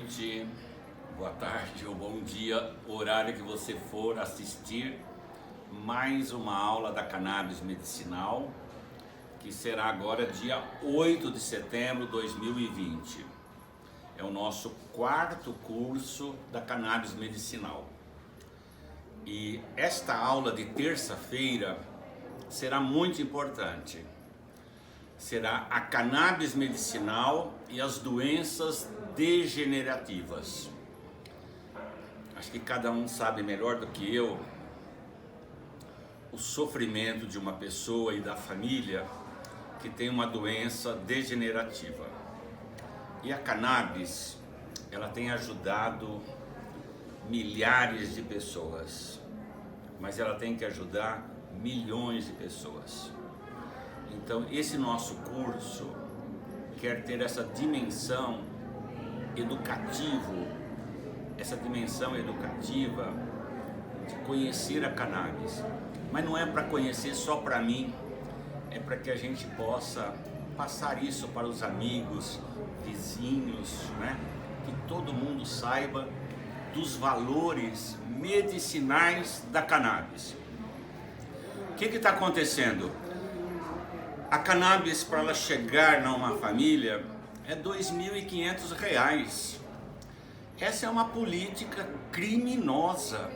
noite, boa tarde ou bom dia, horário que você for assistir mais uma aula da cannabis medicinal, que será agora dia 8 de setembro de 2020. É o nosso quarto curso da cannabis medicinal. E esta aula de terça-feira será muito importante. Será a cannabis medicinal e as doenças degenerativas. Acho que cada um sabe melhor do que eu o sofrimento de uma pessoa e da família que tem uma doença degenerativa. E a cannabis, ela tem ajudado milhares de pessoas, mas ela tem que ajudar milhões de pessoas. Então esse nosso curso quer ter essa dimensão educativa de conhecer a cannabis. Mas não é para conhecer só para mim, é para que a gente possa passar isso para os amigos, vizinhos, né? Que todo mundo saiba dos valores medicinais da cannabis. O que está acontecendo? A cannabis, para ela chegar numa família, é R$ 2.500. Essa é uma política criminosa,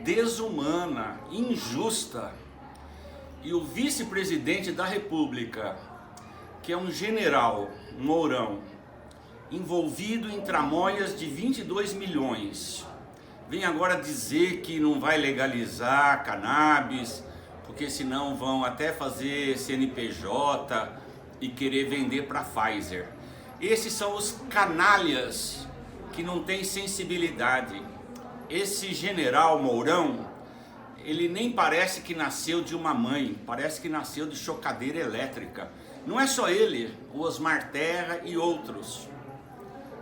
desumana, injusta. E o vice-presidente da República, que é um general, Mourão, envolvido em tramóias de 22 milhões, vem agora dizer que não vai legalizar a cannabis, porque senão vão até fazer CNPJ e querer vender para Pfizer. Esses são os canalhas que não têm sensibilidade. Esse general Mourão, ele nem parece que nasceu de uma mãe, parece que nasceu de chocadeira elétrica. Não é só ele, o Osmar Terra e outros.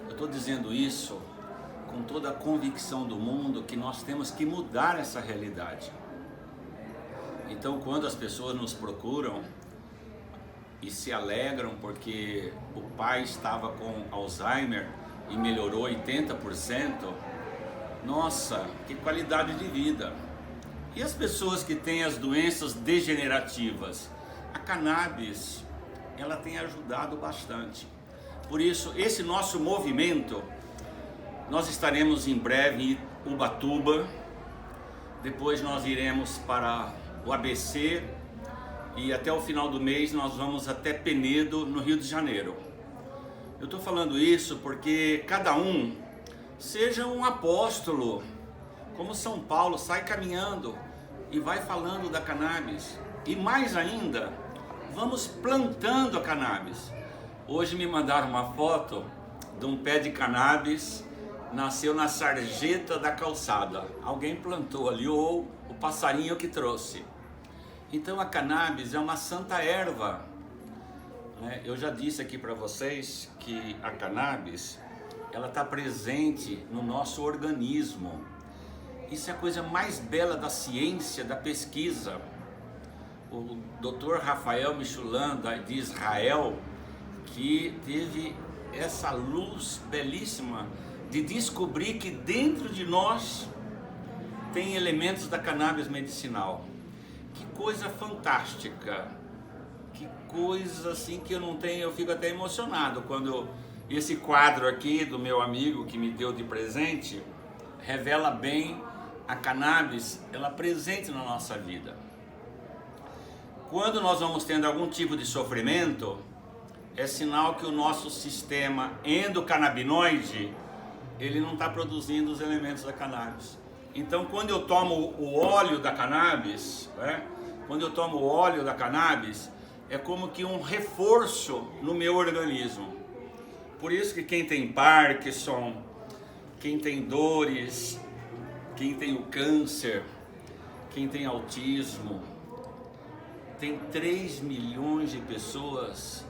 Eu estou dizendo isso com toda a convicção do mundo que nós temos que mudar essa realidade. Então, quando as pessoas nos procuram e se alegram porque o pai estava com Alzheimer e melhorou 80%, nossa, que qualidade de vida! E as pessoas que têm as doenças degenerativas? A cannabis, ela tem ajudado bastante. Por isso, esse nosso movimento, nós estaremos em breve em Ubatuba, depois nós iremos para o ABC e até o final do mês nós vamos até Penedo, no Rio de Janeiro. Eu estou falando isso porque cada um seja um apóstolo, como São Paulo, sai caminhando e vai falando da cannabis. E mais ainda, vamos plantando a cannabis. Hoje me mandaram uma foto de um pé de cannabis, nasceu na sarjeta da calçada. Alguém plantou ali, ou o passarinho que trouxe. Então a cannabis é uma santa erva. Eu já disse aqui para vocês que a cannabis, ela está presente no nosso organismo. Isso é a coisa mais bela da ciência, da pesquisa. O Dr. Rafael Mechoulam de Israel, que teve essa luz belíssima de descobrir que dentro de nós tem elementos da cannabis medicinal. Que coisa fantástica, que coisa assim que eu fico até emocionado quando esse quadro aqui do meu amigo que me deu de presente revela bem a cannabis, ela presente na nossa vida. Quando nós vamos tendo algum tipo de sofrimento, é sinal que o nosso sistema endocannabinoide, ele não está produzindo os elementos da cannabis. Então, quando eu tomo o óleo da cannabis, é como que um reforço no meu organismo. Por isso que quem tem Parkinson, quem tem dores, quem tem o câncer, quem tem autismo, tem 3 milhões de pessoas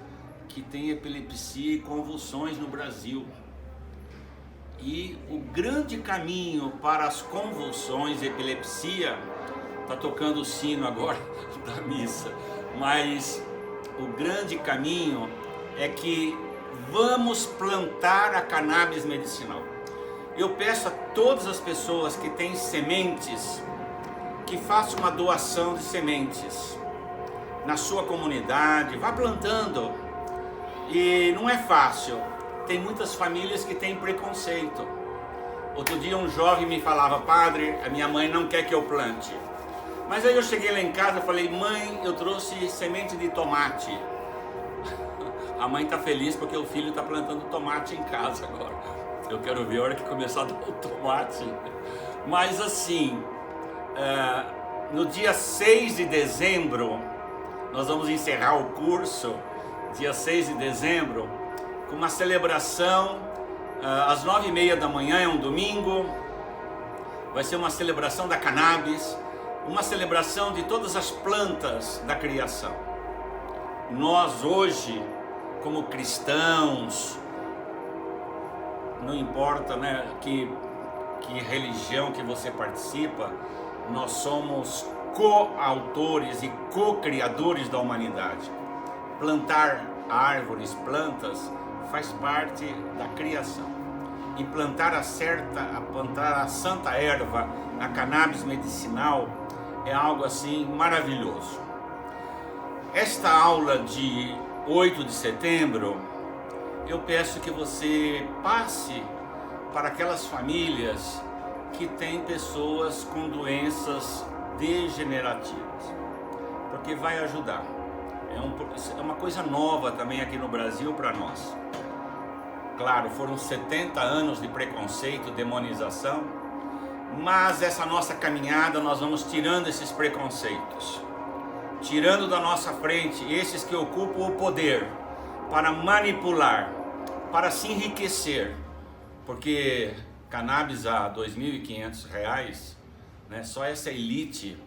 que têm epilepsia e convulsões no Brasil. E o grande caminho para as convulsões e epilepsia, está tocando o sino agora da missa, mas o grande caminho é que Vamos plantar a cannabis medicinal. Eu peço a todas as pessoas que têm sementes que façam uma doação de sementes na sua comunidade, vá plantando. E não é fácil, tem muitas famílias que têm preconceito. Outro dia um jovem me falava: padre, a minha mãe não quer que eu plante. Mas aí eu cheguei lá em casa e falei: mãe, eu trouxe semente de tomate. A mãe está feliz porque o filho está plantando tomate em casa agora. Eu quero ver a hora que começar a dar o tomate. Mas assim, no dia 6 de dezembro, nós vamos encerrar o curso, dia 6 de dezembro, com uma celebração, às 9h30 da manhã, é um domingo. Vai ser uma celebração da cannabis, uma celebração de todas as plantas da criação. Nós hoje, como cristãos, não importa, né, que religião que você participa, nós somos coautores e co-criadores da humanidade. Plantar árvores, plantas, faz parte da criação. E plantar a santa erva, a cannabis medicinal, é algo assim maravilhoso. Esta aula de 8 de setembro, eu peço que você passe para aquelas famílias que têm pessoas com doenças degenerativas, porque vai ajudar. É uma coisa nova também aqui no Brasil para nós. Claro, foram 70 anos de preconceito, demonização, mas essa nossa caminhada nós vamos tirando esses preconceitos, tirando da nossa frente esses que ocupam o poder para manipular, para se enriquecer, porque cannabis a R$ 2.500, né? Só essa elite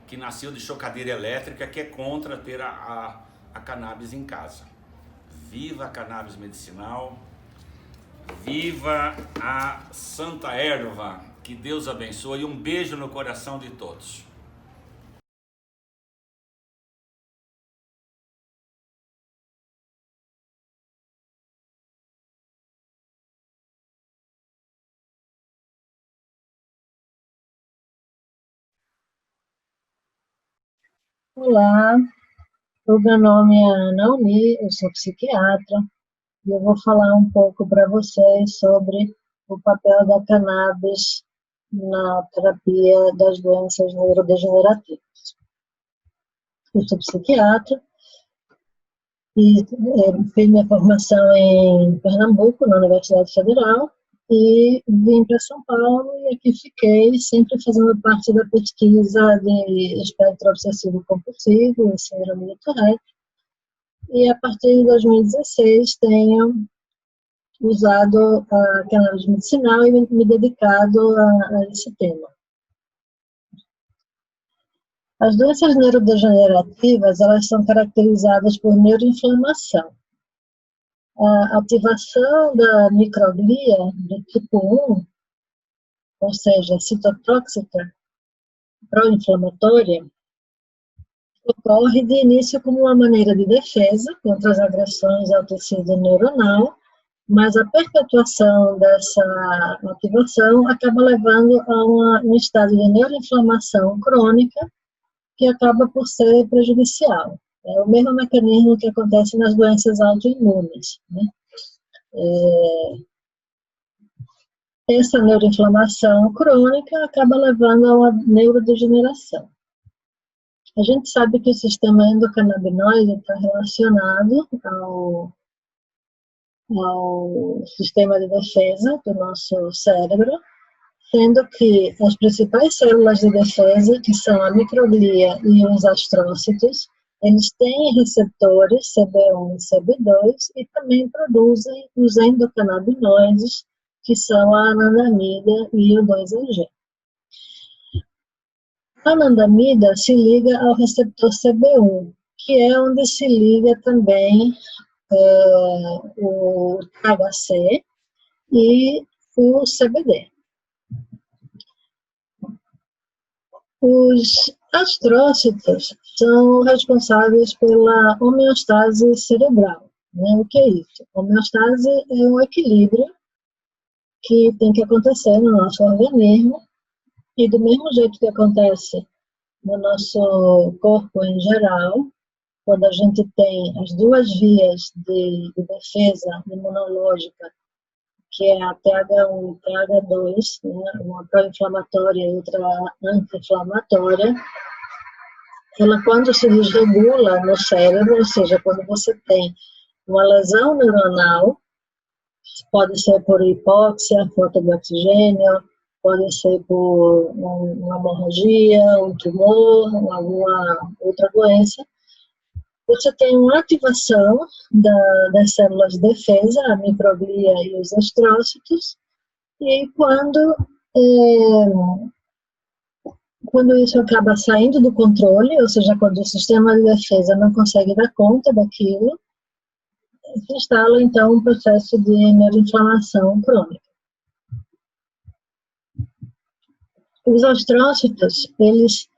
que nasceu de chocadeira elétrica que é contra ter a cannabis em casa. Viva a cannabis medicinal, viva a santa erva, que Deus abençoe, e um beijo no coração de todos. Olá, o meu nome é Naomi, eu sou psiquiatra e eu vou falar um pouco para vocês sobre o papel da cannabis na terapia das doenças neurodegenerativas. Eu sou psiquiatra e fiz minha formação em Pernambuco, na Universidade Federal, e vim para São Paulo e aqui fiquei, sempre fazendo parte da pesquisa de espectro obsessivo compulsivo e síndrome de Tourette. E a partir de 2016 tenho usado a cannabis medicinal e me dedicado a esse tema. As doenças neurodegenerativas, elas são caracterizadas por neuroinflamação. A ativação da microglia do tipo 1, ou seja, citotóxica, pró-inflamatória, ocorre de início como uma maneira de defesa contra as agressões ao tecido neuronal, mas a perpetuação dessa ativação acaba levando a um estado de neuroinflamação crônica que acaba por ser prejudicial. É o mesmo mecanismo que acontece nas doenças autoimunes, né? Essa neuroinflamação crônica acaba levando a uma neurodegeneração. A gente sabe que o sistema endocannabinoide está relacionado ao sistema de defesa do nosso cérebro, sendo que as principais células de defesa, que são a microglia e os astrócitos, eles têm receptores CB1 e CB2 e também produzem os endocannabinoides, que são a anandamida e o 2-EG. A anandamida se liga ao receptor CB1, que é onde se liga também o THC e o CBD. Os astrócitos são responsáveis pela homeostase cerebral, Né? O que é isso? A homeostase é um equilíbrio que tem que acontecer no nosso organismo, e do mesmo jeito que acontece no nosso corpo em geral, quando a gente tem as duas vias de defesa imunológica, que é a TH1 e TH2, né, uma pró-inflamatória e outra anti-inflamatória, ela quando se desregula no cérebro, ou seja, quando você tem uma lesão neuronal, pode ser por hipóxia, falta de oxigênio, pode ser por uma hemorragia, um tumor, alguma outra doença. Você tem uma ativação das células de defesa, a microglia e os astrócitos, e quando isso acaba saindo do controle, ou seja, quando o sistema de defesa não consegue dar conta daquilo, se instala então um processo de neuroinflamação crônica. Os astrócitos, eles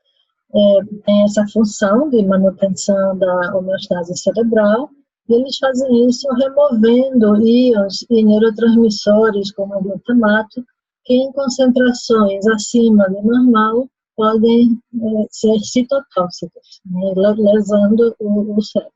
têm essa função de manutenção da homeostase cerebral, e eles fazem isso removendo íons e neurotransmissores, como o glutamato, que em concentrações acima do normal podem ser citotóxicos, né, lesando o cérebro.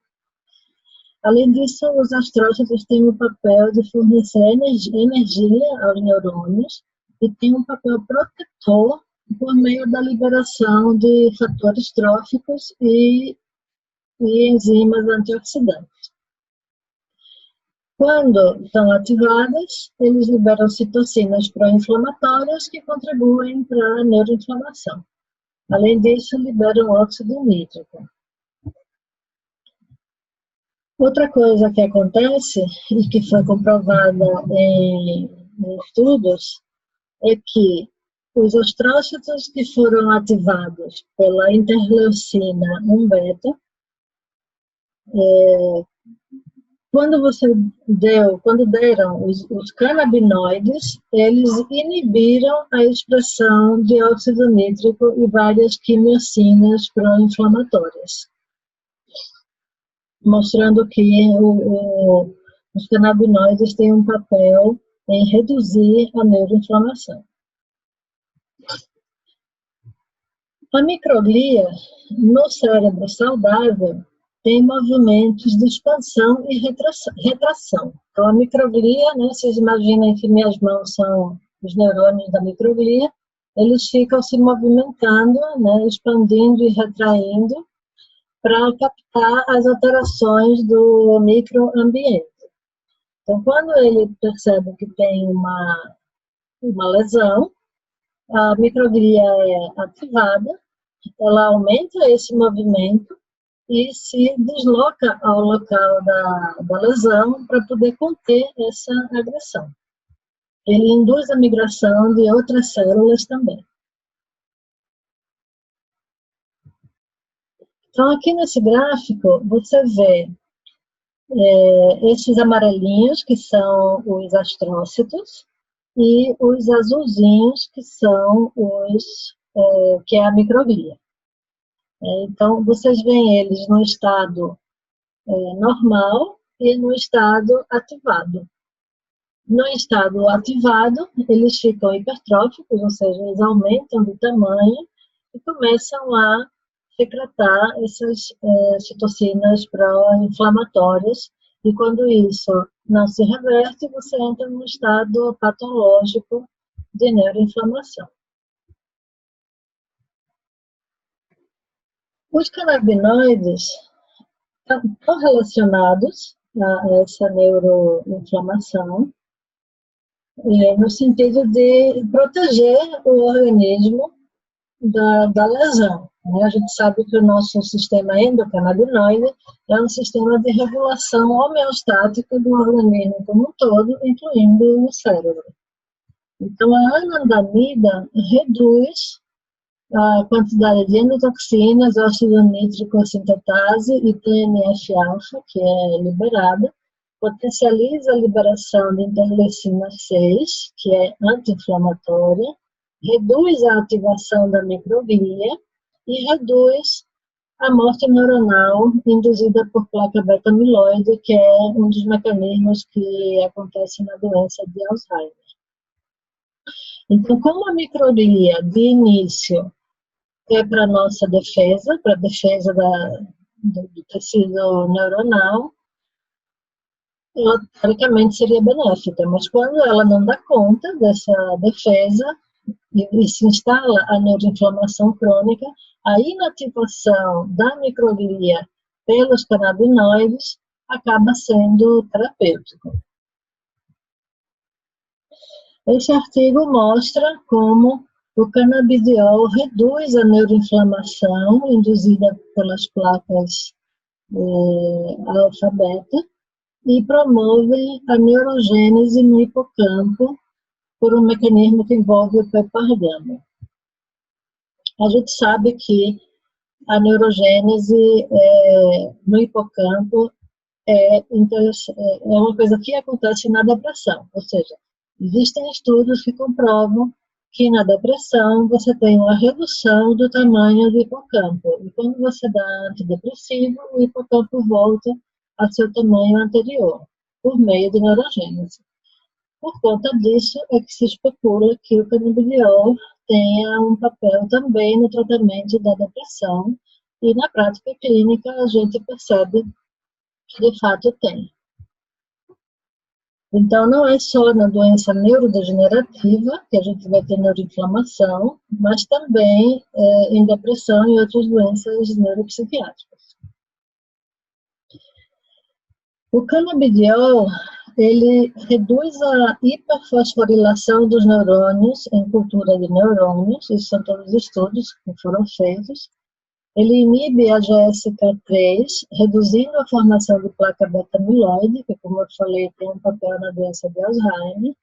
Além disso, os astrócitos têm o papel de fornecer energia aos neurônios e têm um papel protetor por meio da liberação de fatores tróficos e enzimas antioxidantes. Quando estão ativadas, eles liberam citocinas pró-inflamatórias que contribuem para a neuroinflamação. Além disso, liberam óxido nítrico. Outra coisa que acontece, e que foi comprovada em estudos, é que os astrócitos que foram ativados pela interleucina 1-beta, quando deram os canabinoides, eles inibiram a expressão de óxido nítrico e várias quimiocinas pró-inflamatórias, mostrando que os canabinoides têm um papel em reduzir a neuroinflamação. A microglia, no cérebro saudável, tem movimentos de expansão e retração. Então, a microglia, né, vocês imaginem que minhas mãos são os neurônios da microglia, eles ficam se movimentando, né, expandindo e retraindo, para captar as alterações do microambiente. Então, quando ele percebe que tem uma lesão, a microglia é ativada, ela aumenta esse movimento e se desloca ao local da lesão para poder conter essa agressão. Ele induz a migração de outras células também. Então, aqui nesse gráfico, você vê esses amarelinhos, que são os astrócitos, e os azulzinhos, que são que é a microglia. Então, vocês veem eles no estado normal e no estado ativado. No estado ativado, eles ficam hipertróficos, ou seja, eles aumentam de tamanho e começam a secretar essas citocinas pró-inflamatórias, e quando isso não se reverte, você entra num estado patológico de neuroinflamação. Os canabinoides estão relacionados a essa neuroinflamação, no sentido de proteger o organismo da lesão. A gente sabe que o nosso sistema endocannabinoide é um sistema de regulação homeostática do organismo como um todo, incluindo o cérebro. Então, a anandamida reduz a quantidade de endotoxinas, óxido nítrico sintetase e TNF-alfa, que é liberada, potencializa a liberação de interleucina 6, que é anti-inflamatória, reduz a ativação da microglia e reduz a morte neuronal induzida por placa beta-amiloide, que é um dos mecanismos que acontece na doença de Alzheimer. Então, como a microglia, de início, é para nossa defesa, para a defesa do tecido neuronal, ela, teoricamente, seria benéfica, mas quando ela não dá conta dessa defesa e se instala a neuroinflamação crônica, a inativação da microglia pelos canabinoides acaba sendo terapêutico. Esse artigo mostra como o canabidiol reduz a neuroinflamação induzida pelas placas alfa-beta e promove a neurogênese no hipocampo por um mecanismo que envolve o PPAR-gama. A gente sabe que a neurogênese no hipocampo é uma coisa que acontece na depressão, ou seja, existem estudos que comprovam que na depressão você tem uma redução do tamanho do hipocampo, e quando você dá antidepressivo, o hipocampo volta ao seu tamanho anterior, por meio de neurogênese. Por conta disso, é que se especula que o canabidiol tenha um papel também no tratamento da depressão, e na prática clínica a gente percebe que de fato tem. Então, não é só na doença neurodegenerativa que a gente vai ter neuroinflamação, mas também em depressão e outras doenças neuropsiquiátricas. O canabidiol, ele reduz a hiperfosforilação dos neurônios em cultura de neurônios, isso são todos estudos que foram feitos. Ele inibe a GSK3, reduzindo a formação de placa beta-amiloide, que, como eu falei, tem um papel na doença de Alzheimer.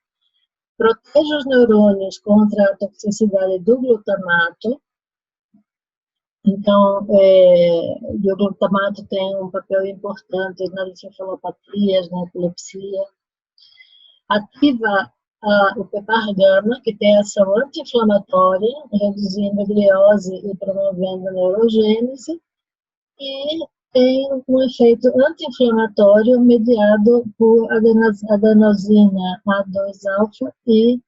Protege os neurônios contra a toxicidade do glutamato. Então, o glutamato tem um papel importante nas encefalopatias, na epilepsia. Ativa o PPAR-gama, que tem ação anti-inflamatória, reduzindo a gliose e promovendo a neurogênese, e tem um efeito anti-inflamatório mediado por adenosina A2-alfa e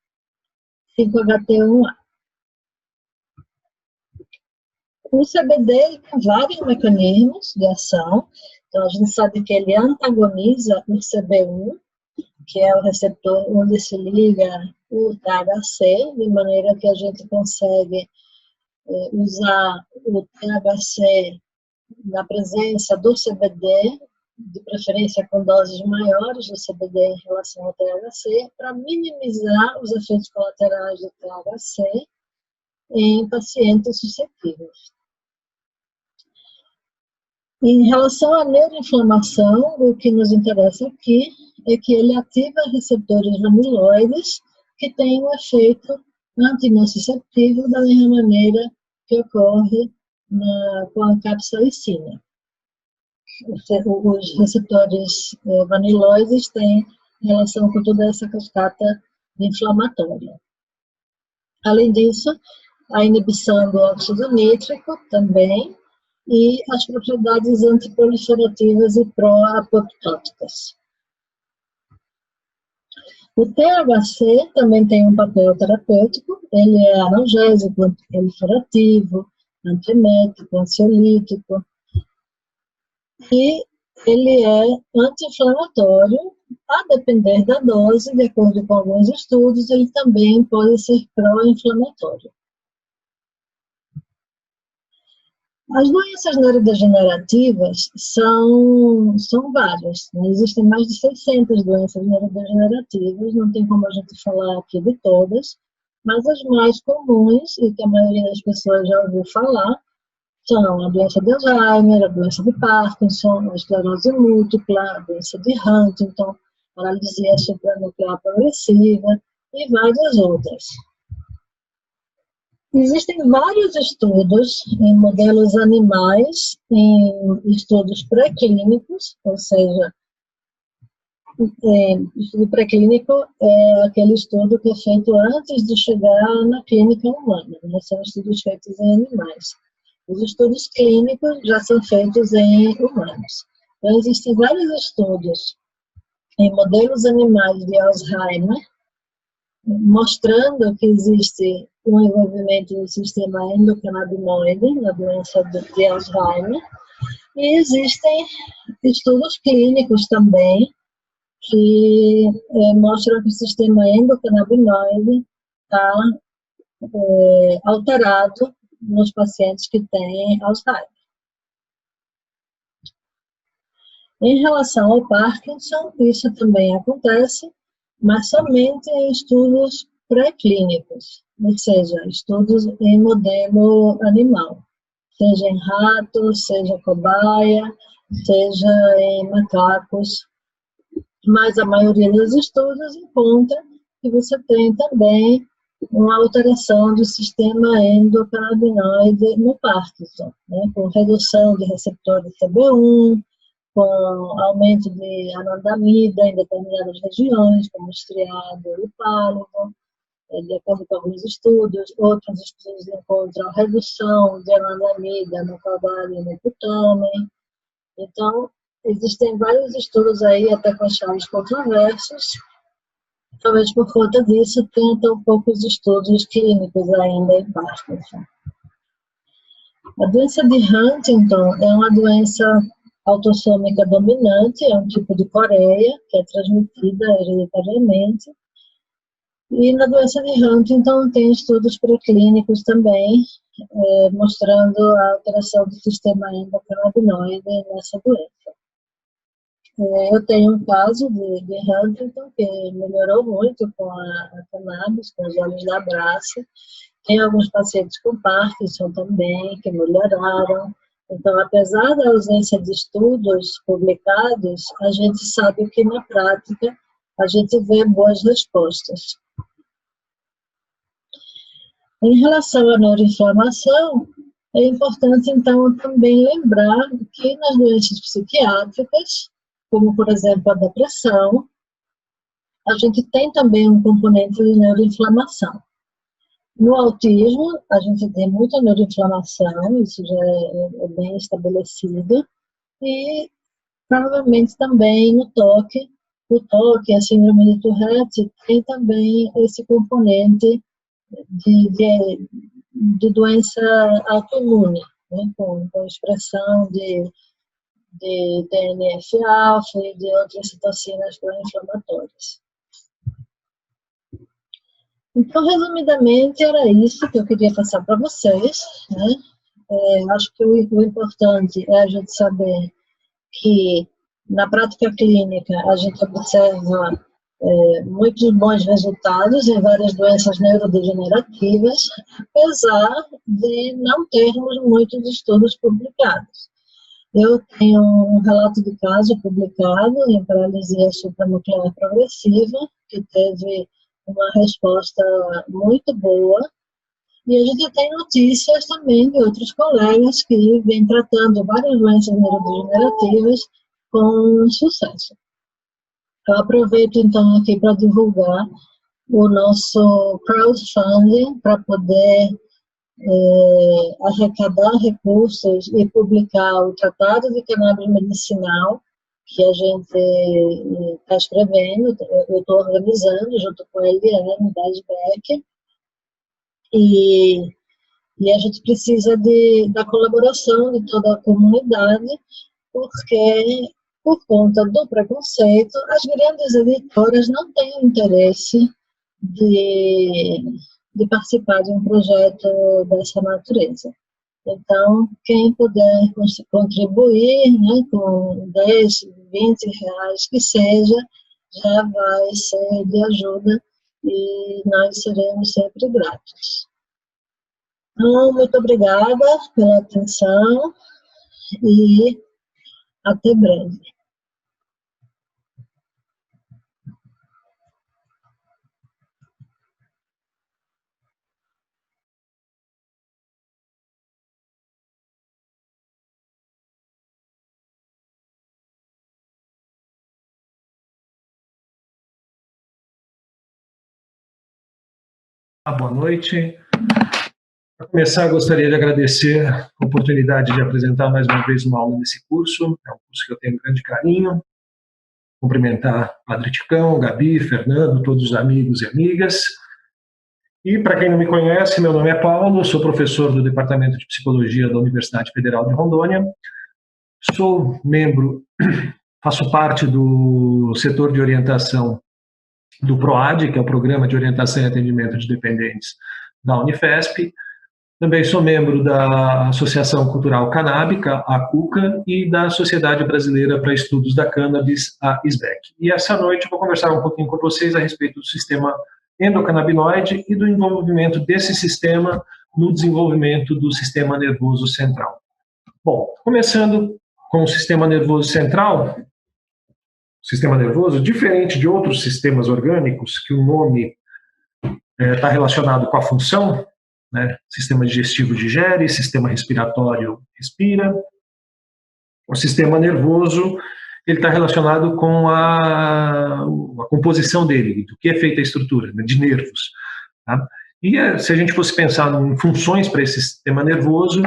5-HT1A. O CBD tem vários mecanismos de ação, então a gente sabe que ele antagoniza o CB1, que é o receptor onde se liga o THC, de maneira que a gente consegue usar o THC na presença do CBD, de preferência com doses maiores do CBD em relação ao THC, para minimizar os efeitos colaterais do THC em pacientes suscetíveis. Em relação à neuroinflamação, o que nos interessa aqui é que ele ativa receptores amiloides que têm um efeito antinociceptivo da mesma maneira que ocorre com a capsaicina. Os receptores amiloides têm relação com toda essa cascata inflamatória. Além disso, a inibição do óxido nítrico também, e as propriedades antiproliferativas e pró-apoptóticas. O THC também tem um papel terapêutico, ele é analgésico, antiproliferativo, antiemético, ansiolítico, e ele é anti-inflamatório, a depender da dose, de acordo com alguns estudos, ele também pode ser pró-inflamatório. As doenças neurodegenerativas são várias, existem mais de 600 doenças neurodegenerativas, não tem como a gente falar aqui de todas, mas as mais comuns, e que a maioria das pessoas já ouviu falar, são a doença de Alzheimer, a doença de Parkinson, a esclerose múltipla, a doença de Huntington, paralisia supranuclear progressiva e várias outras. Existem vários estudos em modelos animais, em estudos pré-clínicos, ou seja, estudo pré-clínico é aquele estudo que é feito antes de chegar na clínica humana, são estudos feitos em animais. Os estudos clínicos já são feitos em humanos. Então, existem vários estudos em modelos animais de Alzheimer, mostrando que existe um envolvimento do sistema endocannabinoide na doença de Alzheimer, e existem estudos clínicos também que mostram que o sistema endocannabinoide está alterado nos pacientes que têm Alzheimer. Em relação ao Parkinson, isso também acontece, mas somente em estudos pré-clínicos, ou seja, estudos em modelo animal, seja em ratos, seja cobaia, seja em macacos, mas a maioria dos estudos encontra que você tem também uma alteração do sistema endocannabinoide no Parkinson, né, com redução de receptores CB1, com aumento de anandamida em determinadas regiões, como estriado e pálido, de acordo com alguns estudos. Outros estudos encontram redução de anandamida no caudal e no putamen. Então, existem vários estudos aí, até com achados controversos. Talvez por conta disso tenha tão poucos estudos clínicos ainda em Parkinson. A doença de Huntington é uma doença autossômica dominante, é um tipo de coreia que é transmitida hereditariamente. E na doença de Huntington tem estudos preclínicos também, mostrando a alteração do sistema endocannabinoide nessa doença. Eu tenho um caso de Huntington que melhorou muito com a cannabis, com os olhos da Braça. Tem alguns pacientes com Parkinson também que melhoraram. Então, apesar da ausência de estudos publicados, a gente sabe que na prática a gente vê boas respostas. Em relação à neuroinflamação, é importante então também lembrar que nas doenças psiquiátricas, como por exemplo a depressão, a gente tem também um componente de neuroinflamação. No autismo, a gente tem muita neuroinflamação, isso já é bem estabelecido, e provavelmente também no toque, o toque, a síndrome de Tourette, tem também esse componente de doença autoimune, né, com expressão de TNF-alfa e de outras citocinas pró-inflamatórias. Então, resumidamente, era isso que eu queria passar para vocês, né? Acho que o importante é a gente saber que, na prática clínica, a gente observa muitos bons resultados em várias doenças neurodegenerativas, apesar de não termos muitos estudos publicados. Eu tenho um relato de caso publicado em paralisia supranuclear progressiva, que teve uma resposta muito boa, e a gente tem notícias também de outros colegas que vêm tratando várias doenças neurodegenerativas com sucesso. Eu aproveito então aqui para divulgar o nosso crowdfunding para poder arrecadar recursos e publicar o Tratado de Cannabis Medicinal, que a gente está escrevendo, eu estou organizando junto com a Eliane Weisbeck, e a gente precisa da colaboração de toda a comunidade, porque, por conta do preconceito, as grandes editoras não têm interesse de participar de um projeto dessa natureza. Então, quem puder contribuir, né, com 10, 20 reais que seja, já vai ser de ajuda e nós seremos sempre gratos. Então, muito obrigada pela atenção e até breve. Boa noite. Para começar, gostaria de agradecer a oportunidade de apresentar mais uma vez uma aula nesse curso. É um curso que eu tenho grande carinho. Cumprimentar o Padre Ticão, Gabi, Fernando, todos os amigos e amigas. E, para quem não me conhece, meu nome é Paulo, sou professor do Departamento de Psicologia da Universidade Federal de Rondônia. Sou membro, faço parte do setor de orientação do PROAD, que é o Programa de Orientação e Atendimento de Dependentes da Unifesp. Também sou membro da Associação Cultural Canábica, a CUCA, e da Sociedade Brasileira para Estudos da Cannabis, a SBEC. E essa noite eu vou conversar um pouquinho com vocês a respeito do sistema endocannabinoide e do envolvimento desse sistema no desenvolvimento do sistema nervoso central. Bom, começando com o sistema nervoso central, o sistema nervoso, diferente de outros sistemas orgânicos, que o nome está relacionado com a função, né? Sistema digestivo digere, sistema respiratório respira. O sistema nervoso ele está relacionado com a composição dele, do que é feita a estrutura, né? De nervos. Tá? E se a gente fosse pensar em funções para esse sistema nervoso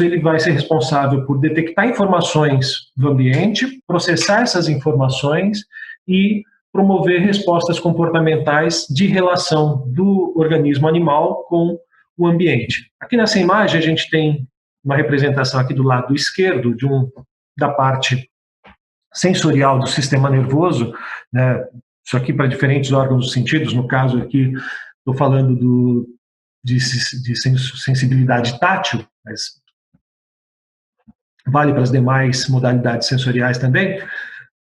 ele vai ser responsável por detectar informações do ambiente, processar essas informações e promover respostas comportamentais de relação do organismo animal com o ambiente. Aqui nessa imagem a gente tem uma representação aqui do lado esquerdo da parte sensorial do sistema nervoso, né? Isso aqui para diferentes órgãos dos sentidos, no caso aqui estou falando de sensibilidade tátil, mas vale para as demais modalidades sensoriais também. O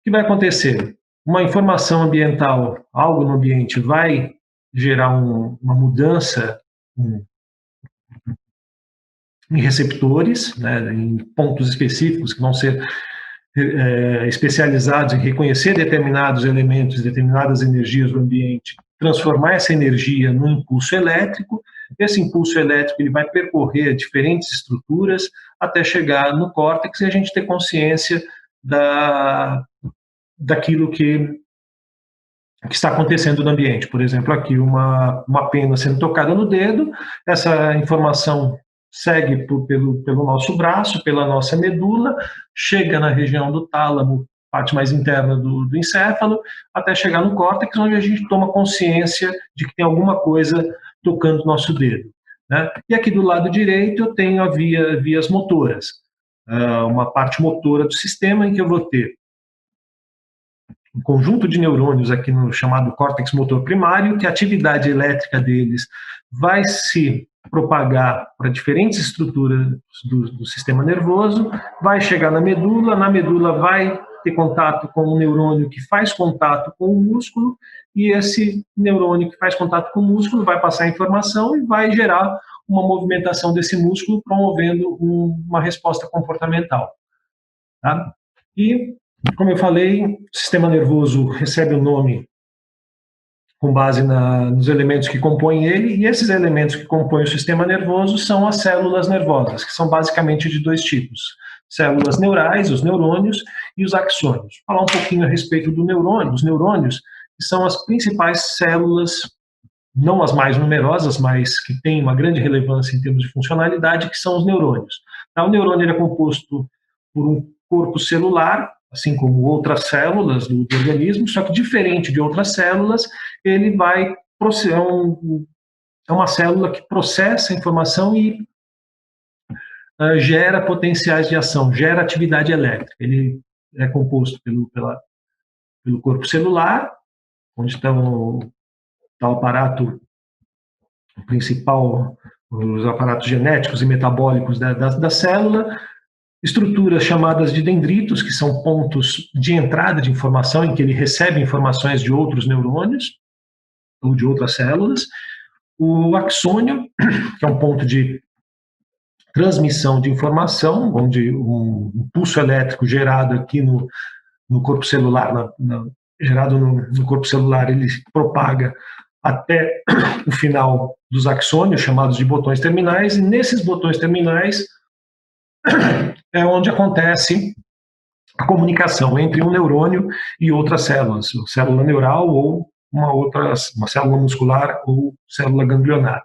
que vai acontecer? Uma informação ambiental, algo no ambiente, vai gerar uma mudança em receptores, né, em pontos específicos que vão ser especializados em reconhecer determinados elementos, determinadas energias do ambiente, transformar essa energia num impulso elétrico. Esse impulso elétrico ele vai percorrer diferentes estruturas até chegar no córtex e a gente ter consciência daquilo que está acontecendo no ambiente. Por exemplo, aqui uma pena sendo tocada no dedo, essa informação segue pelo nosso braço, pela nossa medula, chega na região do tálamo, parte mais interna do encéfalo, até chegar no córtex, onde a gente toma consciência de que tem alguma coisa tocando o nosso dedo. Né? E aqui do lado direito eu tenho vias motoras, uma parte motora do sistema em que eu vou ter um conjunto de neurônios aqui no chamado córtex motor primário, que a atividade elétrica deles vai se propagar para diferentes estruturas do sistema nervoso, vai chegar na medula vai ter contato com um neurônio que faz contato com o músculo, e esse neurônio que faz contato com o músculo vai passar a informação e vai gerar uma movimentação desse músculo, promovendo uma resposta comportamental. Tá? E como eu falei, o sistema nervoso recebe o nome com base nos elementos que compõem ele, e esses elementos que compõem o sistema nervoso são as células nervosas, que são basicamente de dois tipos: células neurais, os neurônios, e os axônios. Vou falar um pouquinho a respeito do neurônio. Os neurônios são as principais células, não as mais numerosas, mas que têm uma grande relevância em termos de funcionalidade, que são os neurônios. O neurônio é composto por um corpo celular, assim como outras células do organismo, só que diferente de outras células, ele é uma célula que processa a informação e gera potenciais de ação, gera atividade elétrica. Ele é composto pelo corpo celular, onde está o aparato principal, os aparatos genéticos e metabólicos da célula, estruturas chamadas de dendritos, que são pontos de entrada de informação, em que ele recebe informações de outros neurônios ou de outras células. O axônio, que é um ponto de transmissão de informação, onde um impulso elétrico gerado aqui no corpo celular, gerado no corpo celular, ele propaga até o final dos axônios, chamados de botões terminais, e nesses botões terminais é onde acontece a comunicação entre um neurônio e outras células, célula neural ou uma célula muscular ou célula ganglionar.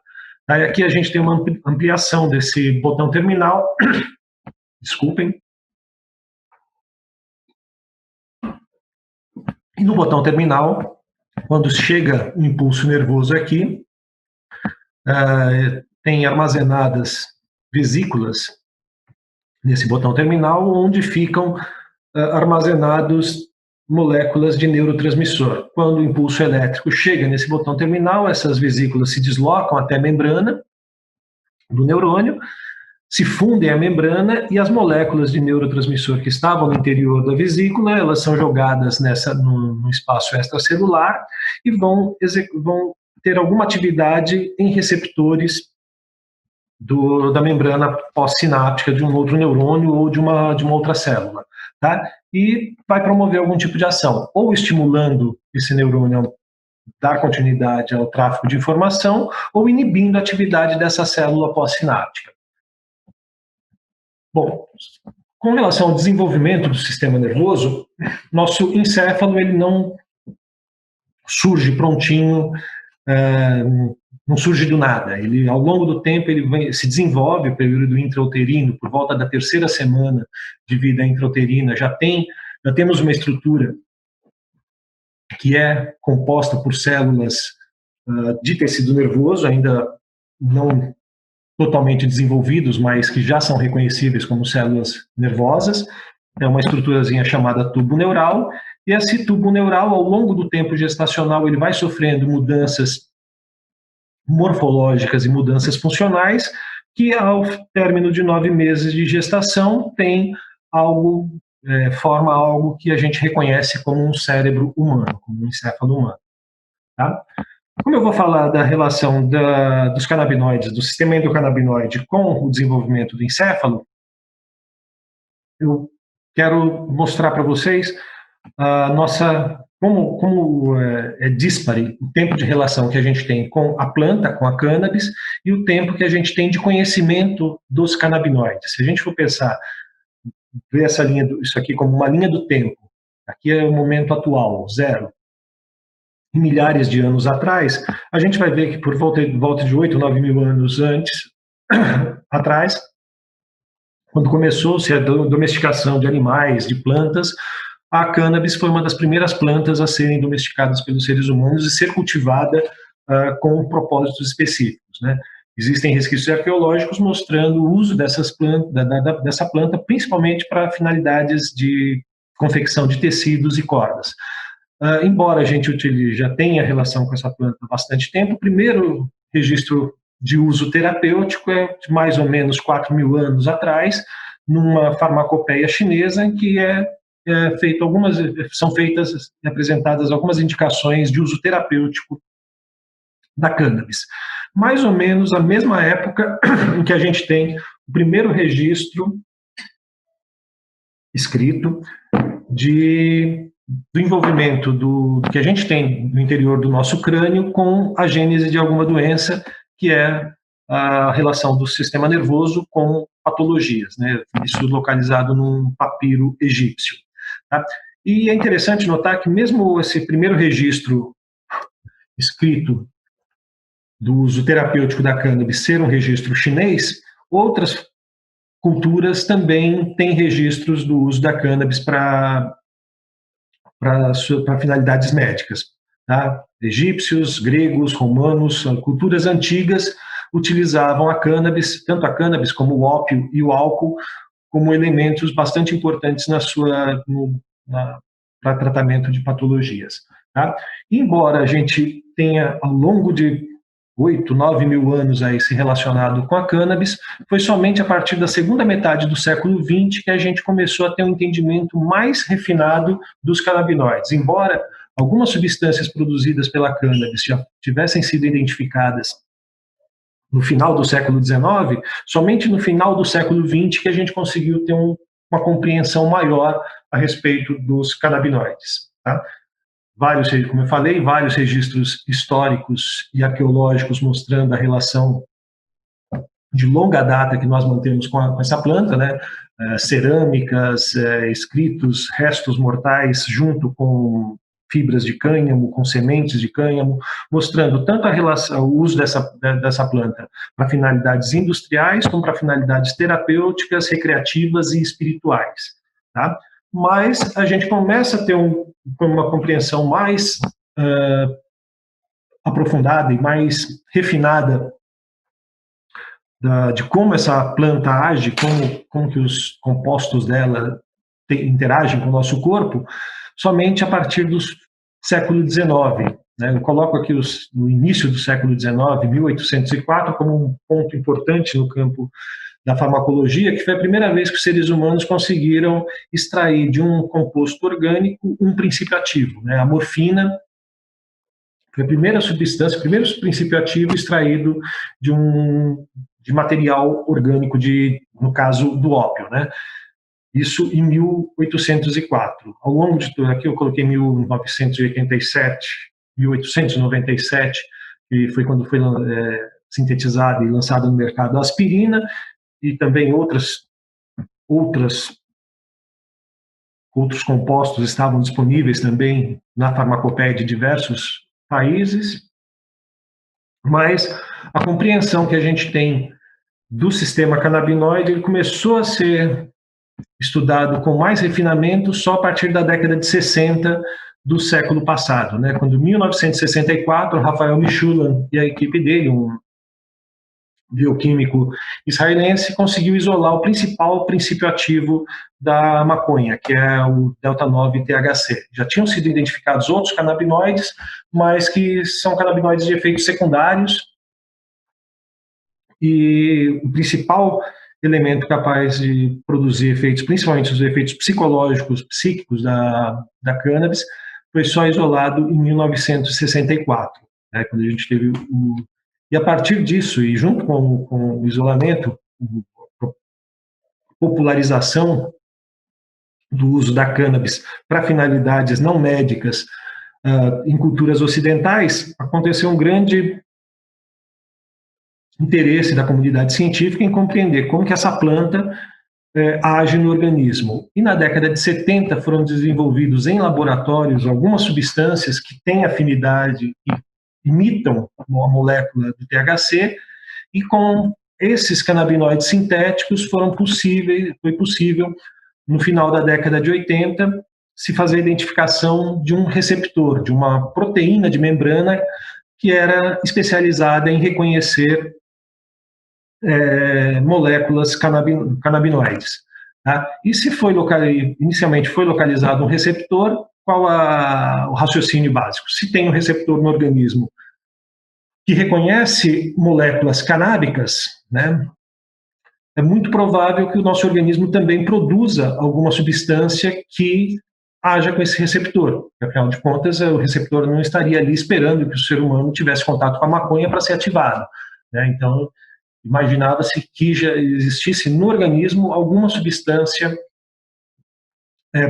Aí aqui a gente tem uma ampliação desse botão terminal. Desculpem. E no botão terminal, quando chega o impulso nervoso aqui, tem armazenadas vesículas nesse botão terminal, onde ficam armazenados moléculas de neurotransmissor. Quando o impulso elétrico chega nesse botão terminal, essas vesículas se deslocam até a membrana do neurônio, se fundem à membrana e as moléculas de neurotransmissor que estavam no interior da vesícula, elas são jogadas no espaço extracelular e vão ter alguma atividade em receptores da membrana pós-sináptica de um outro neurônio ou de uma outra célula, tá? E vai promover algum tipo de ação, ou estimulando esse neurônio a dar continuidade ao tráfego de informação, ou inibindo a atividade dessa célula pós-sináptica. Bom, com relação ao desenvolvimento do sistema nervoso, nosso encéfalo ele não surge prontinho, não surge do nada. Ele, ao longo do tempo, ele se desenvolve. O período intrauterino, por volta da 3ª semana de vida intrauterina, já temos uma estrutura que é composta por células de tecido nervoso, ainda não totalmente desenvolvidos, mas que já são reconhecíveis como células nervosas. É uma estruturazinha chamada tubo neural, e esse tubo neural, ao longo do tempo gestacional, ele vai sofrendo mudanças morfológicas e mudanças funcionais, que ao término de 9 meses de gestação forma algo que a gente reconhece como um cérebro humano, como um encéfalo humano. Tá? Como eu vou falar da relação dos canabinoides, do sistema endocannabinoide com o desenvolvimento do encéfalo, eu quero mostrar para vocês como é díspare o tempo de relação que a gente tem com a planta, com a cannabis, e o tempo que a gente tem de conhecimento dos canabinoides. Se a gente for pensar, ver isso aqui como uma linha do tempo, aqui é o momento atual, 0. Milhares de anos atrás, a gente vai ver que por volta de 8, 9 mil anos atrás, quando começou-se a domesticação de animais, de plantas, a cannabis foi uma das primeiras plantas a serem domesticadas pelos seres humanos e ser cultivada com propósitos específicos, né? Existem resquícios arqueológicos mostrando o uso dessa planta, principalmente para finalidades de confecção de tecidos e cordas. Embora a gente já tenha relação com essa planta há bastante tempo, o primeiro registro de uso terapêutico é de mais ou menos 4 mil anos atrás, numa farmacopeia chinesa, em que são apresentadas algumas indicações de uso terapêutico da cannabis. Mais ou menos a mesma época em que a gente tem o primeiro registro escrito do envolvimento do que a gente tem no interior do nosso crânio com a gênese de alguma doença, que é a relação do sistema nervoso com patologias, né? Isso localizado num papiro egípcio. Tá? E é interessante notar que mesmo esse primeiro registro escrito do uso terapêutico da cannabis ser um registro chinês, outras culturas também têm registros do uso da cannabis para finalidades médicas. Tá? Egípcios, gregos, romanos, culturas antigas utilizavam a cannabis, tanto a cannabis como o ópio e o álcool, como elementos bastante importantes para tratamento de patologias. Tá? Embora a gente tenha, ao longo de 8, 9 mil anos aí se relacionado com a cannabis, foi somente a partir da segunda metade do século XX que a gente começou a ter um entendimento mais refinado dos canabinoides. Embora algumas substâncias produzidas pela cannabis já tivessem sido identificadas no final do século XIX, somente no final do século XX que a gente conseguiu ter uma compreensão maior a respeito dos canabinoides. Tá? Como eu falei, vários registros históricos e arqueológicos mostrando a relação de longa data que nós mantemos com essa planta, né? Cerâmicas, escritos, restos mortais junto com fibras de cânhamo, com sementes de cânhamo, mostrando tanto a relação, o uso dessa planta para finalidades industriais, como para finalidades terapêuticas, recreativas e espirituais. Tá? Mas a gente começa a ter uma compreensão mais aprofundada e mais refinada de como essa planta age, como que os compostos dela interagem com o nosso corpo, somente a partir do século XIX. Né? Eu coloco aqui no início do século XIX, 1804, como um ponto importante no campo da farmacologia, que foi a primeira vez que os seres humanos conseguiram extrair de um composto orgânico um princípio ativo. Né? A morfina foi a primeira substância, o primeiro princípio ativo extraído de material orgânico, no caso do ópio, né? Isso em 1804. Ao longo de tudo, aqui eu coloquei 1987, 1897, que foi quando foi sintetizada e lançada no mercado a aspirina, e também outros compostos estavam disponíveis também na farmacopéia de diversos países, mas a compreensão que a gente tem do sistema canabinoide, ele começou a ser estudado com mais refinamento só a partir da década de 60 do século passado, né? Quando, em 1964, Rafael Mechoulam e a equipe dele, um bioquímico israelense, conseguiu isolar o principal princípio ativo da maconha, que é o delta-9-THC. Já tinham sido identificados outros canabinoides, mas que são canabinoides de efeitos secundários, e o principal elemento capaz de produzir efeitos, principalmente os efeitos psicológicos, psíquicos da cannabis, foi só isolado em 1964, né, quando a gente teve E a partir disso, e junto com o isolamento, a popularização do uso da cannabis para finalidades não médicas em culturas ocidentais, aconteceu um grande interesse da comunidade científica em compreender como que essa planta age no organismo. E na década de 70 foram desenvolvidos em laboratórios algumas substâncias que têm afinidade e imitam a molécula do THC, e com esses canabinoides sintéticos foi possível, no final da década de 80, se fazer a identificação de um receptor, de uma proteína de membrana que era especializada em reconhecer moléculas canabinoides. Tá? E se inicialmente foi localizado um receptor, qual o raciocínio básico? Se tem um receptor no organismo que reconhece moléculas canábicas, né, é muito provável que o nosso organismo também produza alguma substância que haja com esse receptor. Afinal de contas, o receptor não estaria ali esperando que o ser humano tivesse contato com a maconha para ser ativado, né? Então, imaginava-se que já existisse no organismo alguma substância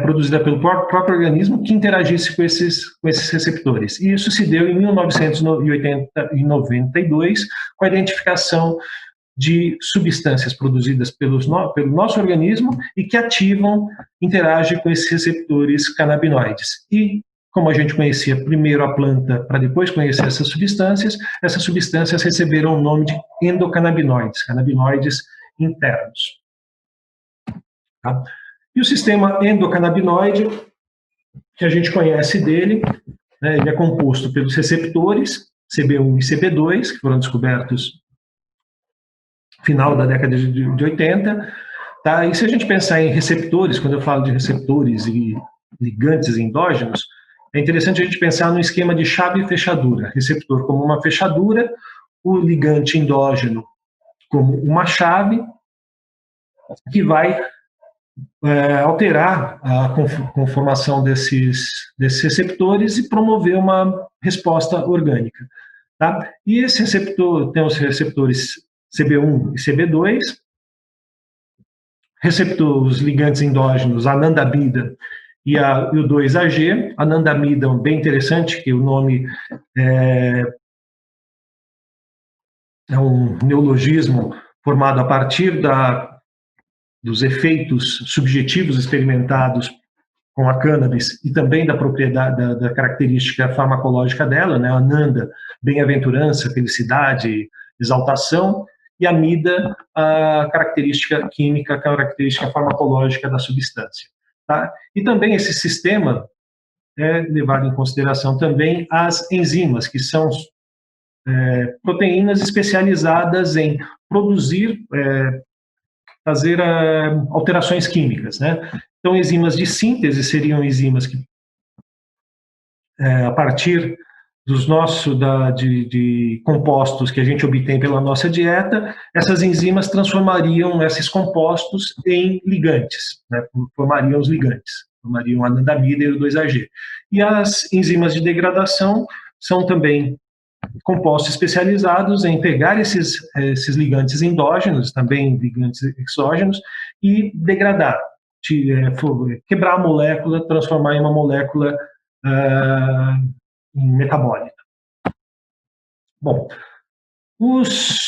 produzida pelo próprio organismo que interagisse com esses receptores. E isso se deu em 1992, com a identificação de substâncias produzidas pelo nosso organismo e que interagem com esses receptores canabinoides. E, como a gente conhecia primeiro a planta para depois conhecer essas substâncias receberam o nome de endocannabinoides, canabinoides internos. Tá? E o sistema endocannabinoide, que a gente conhece dele, né, ele é composto pelos receptores CB1 e CB2, que foram descobertos no final da década de 80. Tá? E se a gente pensar em receptores, quando eu falo de receptores e ligantes endógenos, é interessante a gente pensar no esquema de chave e fechadura. Receptor como uma fechadura, o ligante endógeno como uma chave, que vai alterar a conformação desses receptores e promover uma resposta orgânica. Tá? E esse receptor tem os receptores CB1 e CB2, os ligantes endógenos, a anandamida e o 2-AG. Anandamida é bem interessante, que o nome é um neologismo formado a partir dos efeitos subjetivos experimentados com a cannabis e também da propriedade, da característica farmacológica dela, né? Ananda, bem-aventurança, felicidade, exaltação, e amida, a característica química, a característica farmacológica da substância. Tá? E também esse sistema é levado em consideração também as enzimas, que são proteínas especializadas em produzir, fazer alterações químicas, né? Então, enzimas de síntese seriam enzimas que, a partir de compostos que a gente obtém pela nossa dieta, essas enzimas transformariam esses compostos em ligantes, né? Formariam os ligantes, formariam a anandamida e o 2-AG. E as enzimas de degradação são também compostos especializados em pegar esses ligantes endógenos, também ligantes exógenos, e degradar, quebrar a molécula, transformar em uma molécula metabólita. Bom, os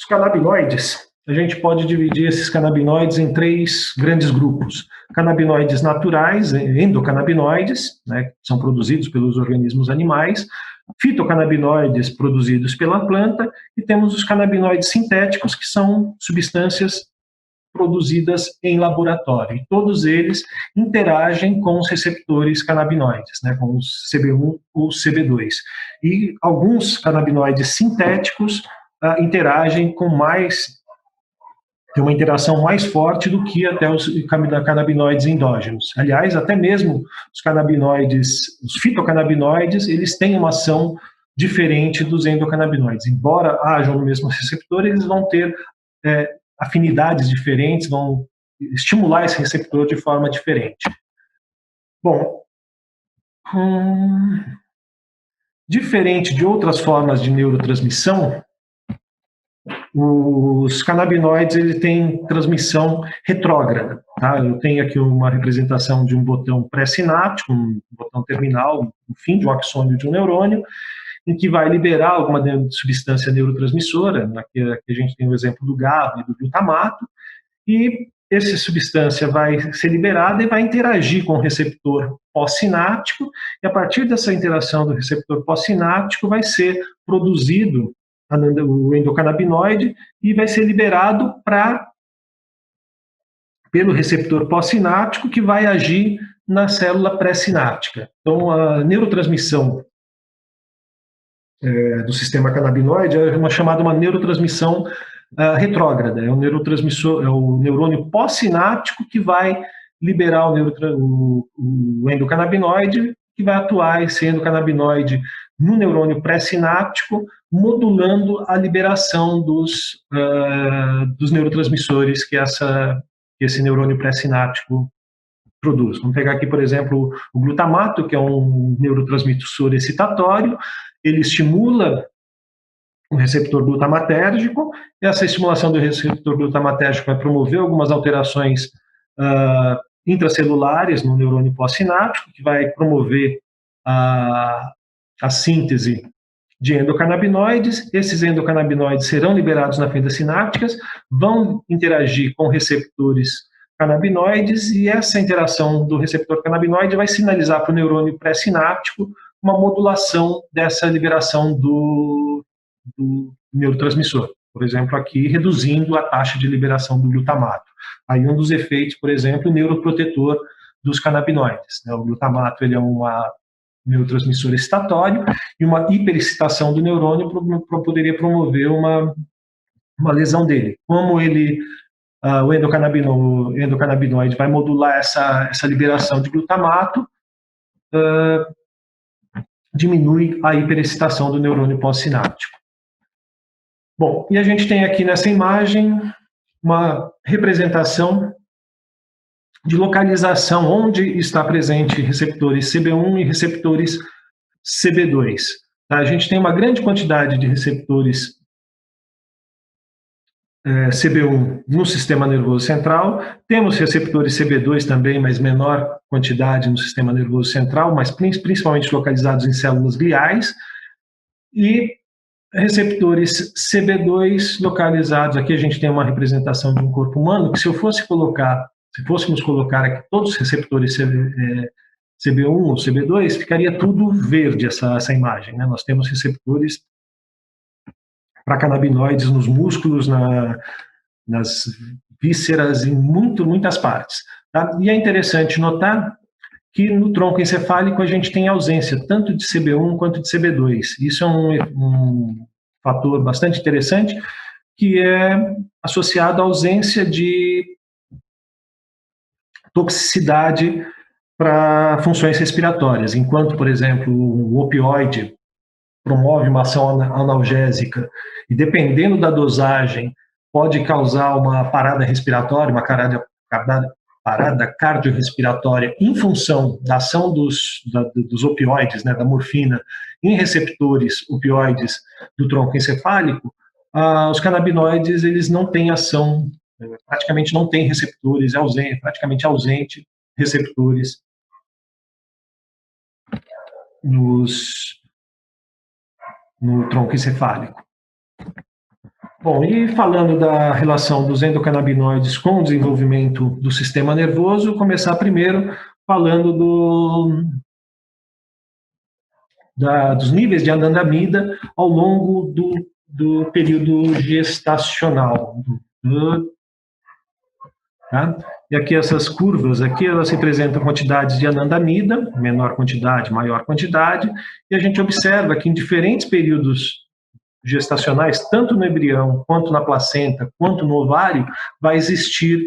canabinoides, a gente pode dividir esses canabinoides em 3 grandes grupos. Canabinoides naturais, endocannabinoides, né, que são produzidos pelos organismos animais, fitocannabinoides produzidos pela planta, e temos os canabinoides sintéticos, que são substâncias produzidas em laboratório. E todos eles interagem com os receptores canabinoides, né, com os CB1 ou CB2. E alguns canabinoides sintéticos interagem com tem uma interação mais forte do que até os canabinoides endógenos. Aliás, até mesmo os fitocannabinoides, eles têm uma ação diferente dos endocannabinoides. Embora hajam no mesmo receptor, eles vão ter afinidades diferentes, vão estimular esse receptor de forma diferente. Bom, diferente de outras formas de neurotransmissão, os canabinoides ele têm transmissão retrógrada. Tá? Eu tenho aqui uma representação de um botão pré-sináptico, um botão terminal, no fim de um axônio de um neurônio, em que vai liberar alguma substância neurotransmissora. Aqui a gente tem o exemplo do GABA e do glutamato, e essa substância vai ser liberada e vai interagir com o receptor pós-sináptico, e a partir dessa interação do receptor pós-sináptico vai ser produzido o endocannabinoide e vai ser liberado pelo receptor pós-sináptico, que vai agir na célula pré-sináptica. Então, a neurotransmissão do sistema canabinoide é uma neurotransmissão retrógrada. É o neurotransmissor, é o neurônio pós-sináptico que vai liberar o endocannabinoide, que vai atuar esse endocannabinoide no neurônio pré-sináptico, modulando a liberação dos neurotransmissores que esse neurônio pré-sináptico produz. Vamos pegar aqui, por exemplo, o glutamato, que é um neurotransmissor excitatório. Ele estimula o receptor glutamatérgico, e essa estimulação do receptor glutamatérgico vai promover algumas alterações intracelulares no neurônio pós-sináptico, que vai promover a síntese de endocannabinoides. Esses endocannabinoides serão liberados nas fendas sinápticas, vão interagir com receptores canabinoides, e essa interação do receptor canabinoide vai sinalizar para o neurônio pré-sináptico uma modulação dessa liberação do neurotransmissor. Por exemplo, aqui reduzindo a taxa de liberação do glutamato. Aí um dos efeitos, por exemplo, o neuroprotetor dos canabinoides. O glutamato ele é um neurotransmissor excitatório, e uma hiperexcitação do neurônio poderia promover uma lesão dele. Como o endocannabinoide vai modular essa liberação de glutamato, diminui a hiperexcitação do neurônio pós-sináptico. Bom, e a gente tem aqui nessa imagem uma representação de localização onde está presente receptores CB1 e receptores CB2. Tá? A gente tem uma grande quantidade de receptores CB1 no sistema nervoso central, temos receptores CB2 também, mas menor quantidade no sistema nervoso central, mas principalmente localizados em células gliais, e receptores CB2 localizados, aqui a gente tem uma representação de um corpo humano, que se eu fosse colocar se fôssemos colocar aqui todos os receptores CB1 ou CB2, ficaria tudo verde essa imagem, né? Nós temos receptores para canabinoides nos músculos, nas vísceras, em muitas partes. Tá? E é interessante notar que no tronco encefálico a gente tem ausência tanto de CB1 quanto de CB2. Isso é um fator bastante interessante, que é associado à ausência de toxicidade para funções respiratórias. Enquanto, por exemplo, o opioide promove uma ação analgésica e, dependendo da dosagem, pode causar uma parada respiratória, uma parada cardiorrespiratória em função da ação dos opioides, né, da morfina, em receptores opioides do tronco encefálico. Os canabinoides, eles não têm ação, praticamente não têm receptores, praticamente ausente receptores no tronco encefálico. Bom, e falando da relação dos endocannabinoides com o desenvolvimento do sistema nervoso, começar primeiro falando dos níveis de anandamida ao longo do período gestacional. Tá? E aqui essas curvas, aqui elas representam quantidades de anandamida, menor quantidade, maior quantidade, e a gente observa que em diferentes períodos gestacionais, tanto no embrião, quanto na placenta, quanto no ovário, vai existir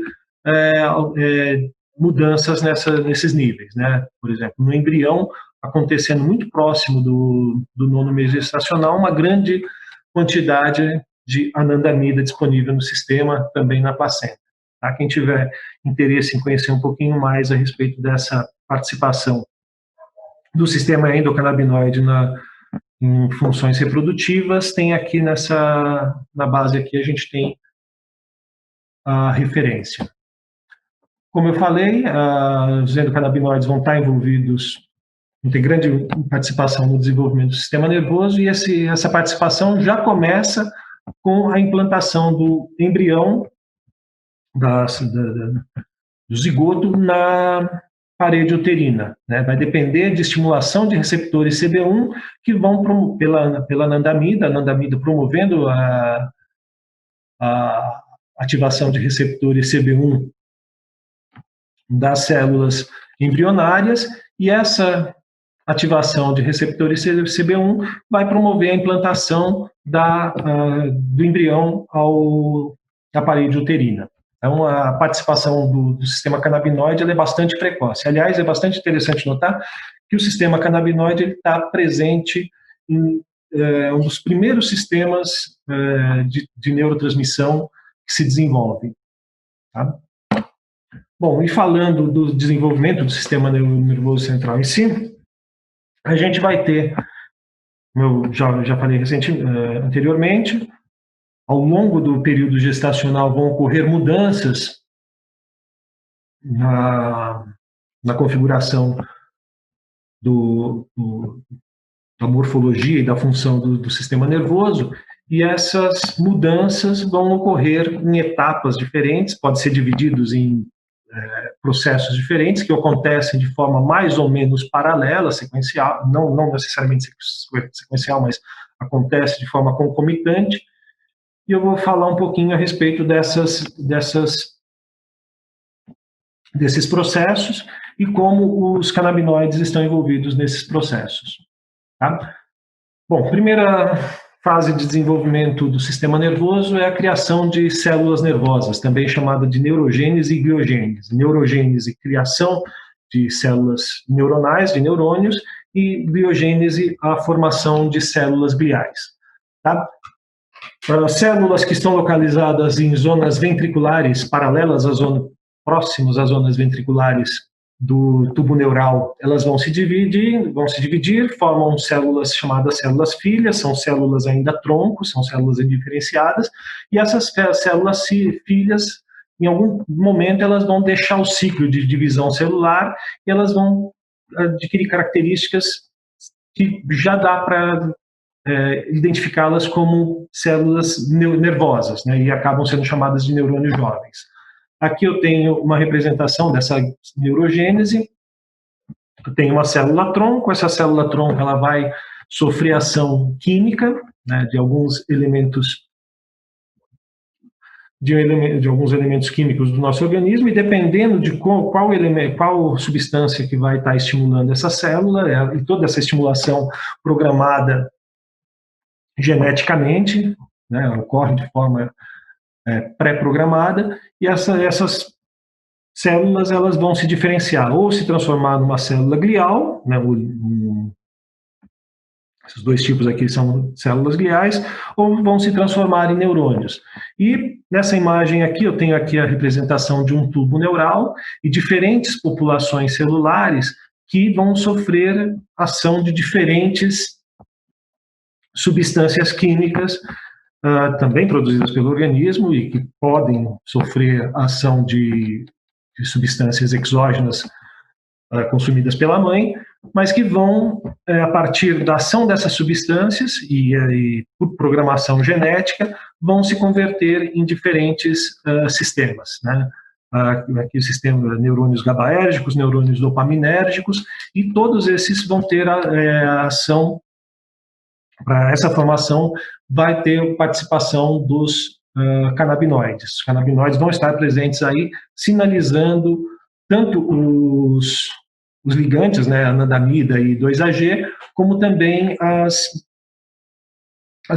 mudanças nesses níveis, né? Por exemplo, no embrião, acontecendo muito próximo do nono mês gestacional, uma grande quantidade de anandamida disponível no sistema, também na placenta. Tá? Quem tiver interesse em conhecer um pouquinho mais a respeito dessa participação do sistema endocannabinoide em funções reprodutivas, tem aqui na base aqui a gente tem a referência. Como eu falei, os endocannabinoides vão estar envolvidos, tem grande participação no desenvolvimento do sistema nervoso, e essa participação já começa com a implantação do embrião, do zigoto na parede uterina, né? Vai depender de estimulação de receptores CB1 que vão pela anandamida, promovendo a ativação de receptores CB1 das células embrionárias, e essa ativação de receptores CB1 vai promover a implantação do embrião à parede uterina. Então, a participação do sistema canabinoide é bastante precoce. Aliás, é bastante interessante notar que o sistema canabinoide está presente em um dos primeiros sistemas de neurotransmissão que se desenvolvem. Tá? Bom, e falando do desenvolvimento do sistema nervoso central em si, a gente vai ter, como eu já falei anteriormente, ao longo do período gestacional vão ocorrer mudanças na configuração da morfologia e da função do sistema nervoso, e essas mudanças vão ocorrer em etapas diferentes, pode ser divididos em processos diferentes, que acontecem de forma mais ou menos paralela, sequencial, não necessariamente sequencial, mas acontece de forma concomitante. E eu vou falar um pouquinho a respeito desses processos e como os canabinoides estão envolvidos nesses processos. Tá? Bom, primeira fase de desenvolvimento do sistema nervoso é a criação de células nervosas, também chamada de neurogênese e gliogênese. Neurogênese, criação de células neuronais, de neurônios, e gliogênese, a formação de células gliais. Tá? Células que estão localizadas em zonas ventriculares paralelas próximas às zonas ventriculares do tubo neural, elas vão se dividir, formam células chamadas células filhas, são células ainda troncos, são células indiferenciadas, e essas células filhas, em algum momento, elas vão deixar o ciclo de divisão celular e elas vão adquirir características que já dá para identificá-las como células nervosas, né, e acabam sendo chamadas de neurônios jovens. Aqui eu tenho uma representação dessa neurogênese. Eu tenho uma célula-tronco. Essa célula-tronco ela vai sofrer ação química, né, de alguns elementos de alguns elementos químicos do nosso organismo, e dependendo de qual substância que vai estar estimulando essa célula, e toda essa estimulação programada geneticamente, né, ocorre de forma pré-programada, e essas células elas vão se diferenciar, ou se transformar numa célula glial, né, esses dois tipos aqui são células gliais, ou vão se transformar em neurônios. E nessa imagem aqui, eu tenho aqui a representação de um tubo neural e diferentes populações celulares que vão sofrer ação de diferentes substâncias químicas, também produzidas pelo organismo e que podem sofrer ação de substâncias exógenas consumidas pela mãe, mas que vão, a partir da ação dessas substâncias e por programação genética, vão se converter em diferentes sistemas, né? Aqui o sistema neurônios GABAérgicos, neurônios dopaminérgicos, e todos esses vão ter a ação, para essa formação vai ter participação dos canabinoides. Os canabinoides vão estar presentes aí, sinalizando tanto os ligantes, né, anandamida e 2-AG, como também as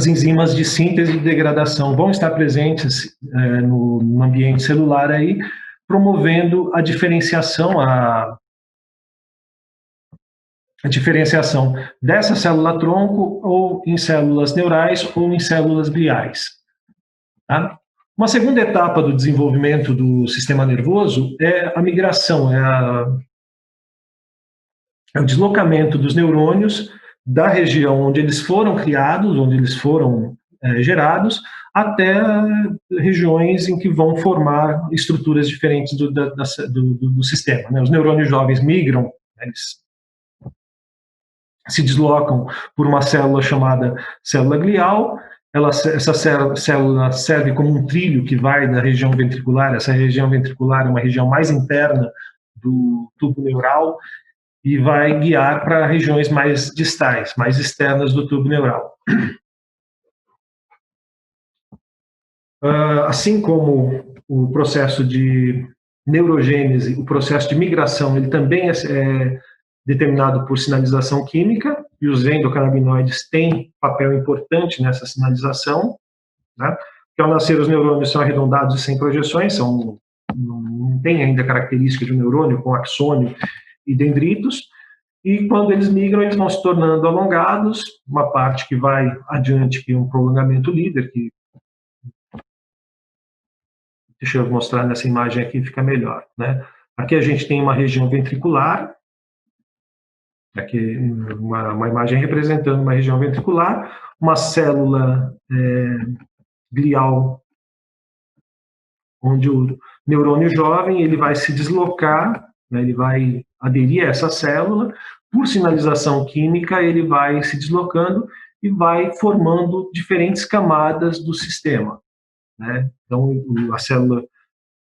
enzimas de síntese e degradação vão estar presentes no ambiente celular aí, promovendo a diferenciação, a diferenciação dessa célula-tronco ou em células neurais ou em células gliais. Tá? Uma segunda etapa do desenvolvimento do sistema nervoso é a migração, é o deslocamento dos neurônios da região onde eles foram criados, onde eles foram gerados, até regiões em que vão formar estruturas diferentes do sistema, né? Os neurônios jovens migram, eles se deslocam por uma célula chamada célula glial. Essa célula serve como um trilho que vai da região ventricular. Essa região ventricular é uma região mais interna do tubo neural e vai guiar para regiões mais distais, mais externas do tubo neural. Assim como o processo de neurogênese, o processo de migração, ele também é determinado por sinalização química, e os endocannabinoides têm papel importante nessa sinalização, né? Porque ao nascer os neurônios são arredondados e sem projeções, não tem ainda característica de um neurônio com axônio e dendritos, e quando eles migram, eles vão se tornando alongados, uma parte que vai adiante, que é um prolongamento líder, que deixa eu mostrar nessa imagem aqui, fica melhor, né? Aqui a gente tem uma região ventricular, aqui uma imagem representando uma região ventricular, uma célula glial, onde o neurônio jovem ele vai se deslocar, né, ele vai aderir a essa célula, por sinalização química ele vai se deslocando e vai formando diferentes camadas do sistema, né? Então a célula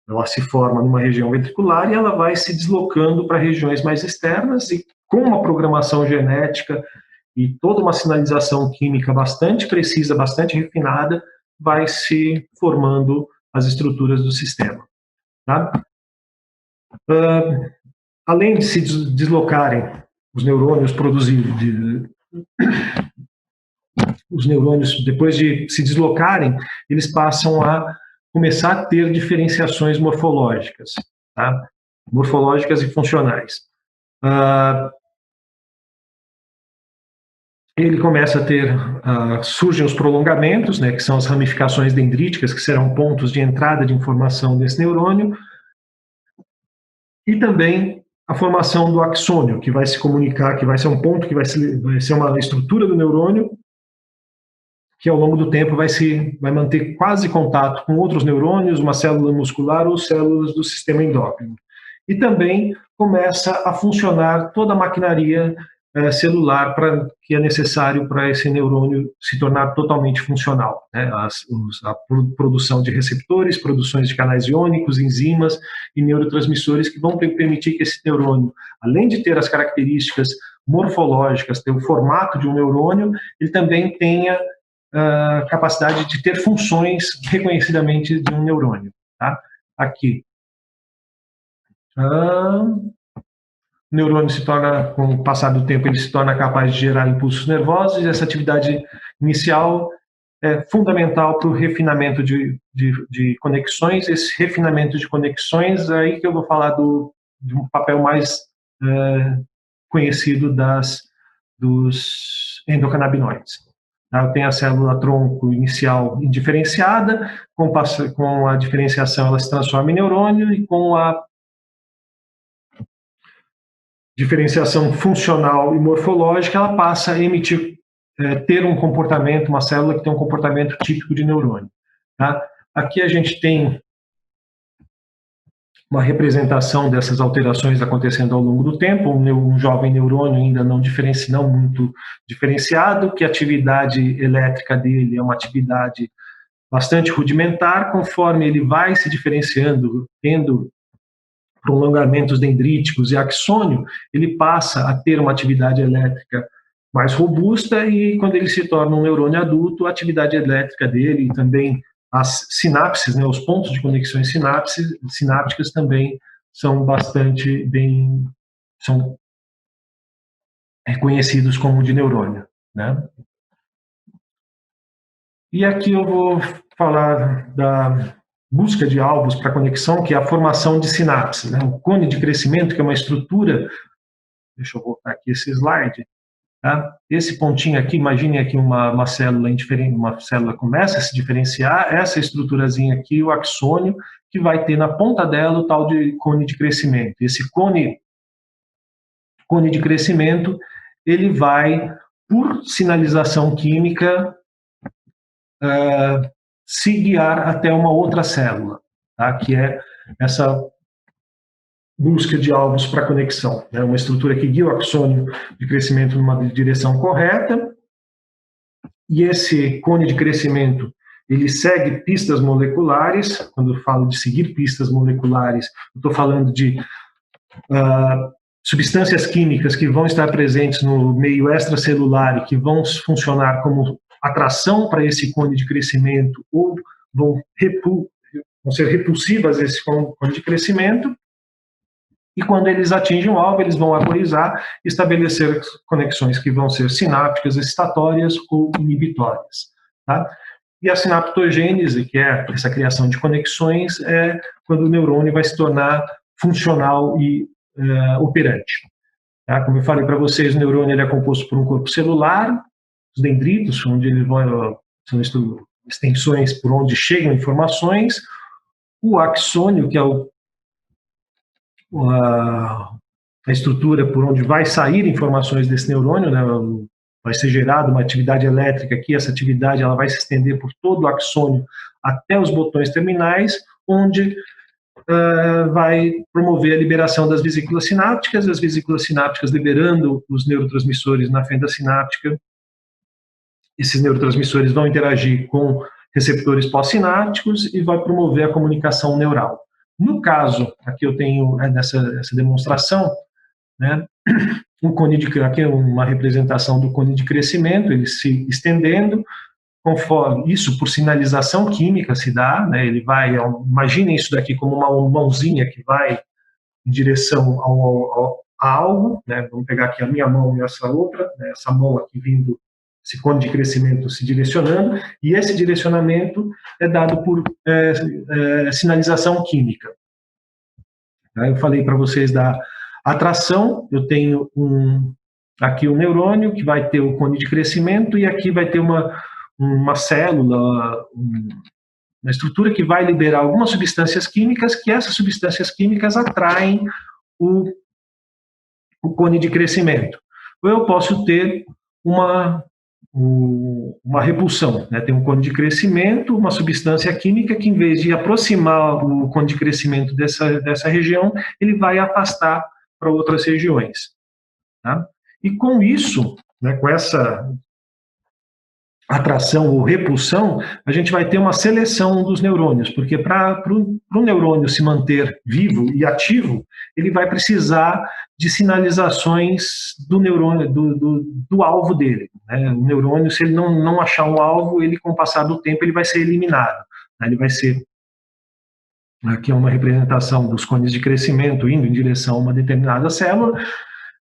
ela se forma numa região ventricular e ela vai se deslocando para regiões mais externas, e com uma programação genética e toda uma sinalização química bastante precisa, bastante refinada, vai se formando as estruturas do sistema. Tá? Além de se deslocarem os neurônios produzidos, os neurônios, depois de se deslocarem, eles passam a começar a ter diferenciações morfológicas, tá? Morfológicas e funcionais. Ele começa a ter, surgem os prolongamentos, né, que são as ramificações dendríticas, que serão pontos de entrada de informação desse neurônio, e também a formação do axônio, que vai se comunicar, que vai ser um ponto, que vai ser uma estrutura do neurônio, que ao longo do tempo vai manter quase contato com outros neurônios, uma célula muscular ou células do sistema endócrino. E também começa a funcionar toda a maquinaria celular que é necessário para esse neurônio se tornar totalmente funcional, né? A produção de receptores, produções de canais iônicos, enzimas e neurotransmissores que vão permitir que esse neurônio, além de ter as características morfológicas, ter o formato de um neurônio, ele também tenha a capacidade de ter funções reconhecidamente de um neurônio. Tá? Aqui. O neurônio se torna, com o passar do tempo, ele se torna capaz de gerar impulsos nervosos, e essa atividade inicial é fundamental para o refinamento de conexões. Esse refinamento de conexões, aí que eu vou falar de um papel mais conhecido dos endocannabinoides. Eu tenho a célula-tronco inicial indiferenciada, com a diferenciação ela se transforma em neurônio, e com a diferenciação funcional e morfológica, ela passa a emitir, ter um comportamento, uma célula que tem um comportamento típico de neurônio. Tá? Aqui a gente tem uma representação dessas alterações acontecendo ao longo do tempo, um jovem neurônio ainda não muito diferenciado, que a atividade elétrica dele é uma atividade bastante rudimentar. Conforme ele vai se diferenciando, tendo prolongamentos dendríticos e axônio, ele passa a ter uma atividade elétrica mais robusta, e quando ele se torna um neurônio adulto, a atividade elétrica dele e também as sinapses, né, os pontos de conexões sinápticas também são bastante são reconhecidos como de neurônio, né? E aqui eu vou falar da busca de alvos para conexão, que é a formação de sinapses, né? O cone de crescimento, que é uma estrutura, deixa eu voltar aqui esse slide, tá? Esse pontinho aqui, imagine aqui uma célula indiferente, uma célula começa a se diferenciar, essa estruturazinha aqui, o axônio, que vai ter na ponta dela o tal de cone de crescimento. Esse cone de crescimento, ele vai, por sinalização química, se guiar até uma outra célula, tá? Que é essa busca de alvos para conexão. É uma estrutura que guia o axônio de crescimento numa direção correta, e esse cone de crescimento, ele segue pistas moleculares. Quando eu falo de seguir pistas moleculares, eu estou falando de substâncias químicas que vão estar presentes no meio extracelular e que vão funcionar como atração para esse cone de crescimento, ou vão ser repulsivas a esse cone de crescimento, e quando eles atingem o alvo, eles vão arborizar e estabelecer conexões que vão ser sinápticas, excitatórias ou inibitórias. Tá? E a sinaptogênese, que é essa criação de conexões, é quando o neurônio vai se tornar funcional e operante. Tá? Como eu falei para vocês, o neurônio ele é composto por um corpo celular, os dendritos, onde eles são extensões por onde chegam informações, o axônio, que é a estrutura por onde vai sair informações desse neurônio, né? Vai ser gerada uma atividade elétrica aqui, essa atividade ela vai se estender por todo o axônio até os botões terminais, onde vai promover a liberação das vesículas sinápticas, as vesículas sinápticas liberando os neurotransmissores na fenda sináptica. Esses neurotransmissores vão interagir com receptores pós-sinápticos e vai promover a comunicação neural. No caso, aqui eu tenho nessa demonstração, né, aqui é uma representação do cone de crescimento, ele se estendendo, conforme isso por sinalização química se dá, né, ele vai, imaginem isso daqui como uma mãozinha que vai em direção a algo, né, vamos pegar aqui a minha mão e essa outra, né, essa mão aqui vindo, esse cone de crescimento se direcionando, e esse direcionamento é dado por sinalização química. Eu falei para vocês da atração, eu tenho aqui um neurônio que vai ter o cone de crescimento, e aqui vai ter uma célula, uma estrutura que vai liberar algumas substâncias químicas, que essas substâncias químicas atraem o cone de crescimento. Ou eu posso ter uma repulsão, né? Tem um cone de crescimento, uma substância química que, em vez de aproximar o cone de crescimento dessa região, ele vai afastar para outras regiões. Tá? E com isso, né, com essa atração ou repulsão, a gente vai ter uma seleção dos neurônios, porque para o neurônio se manter vivo e ativo, ele vai precisar de sinalizações do neurônio, do alvo dele, né? O neurônio, se ele não achar um alvo, ele, com o passar do tempo, ele vai ser eliminado, né? Ele vai ser, aqui é uma representação dos cones de crescimento indo em direção a uma determinada célula.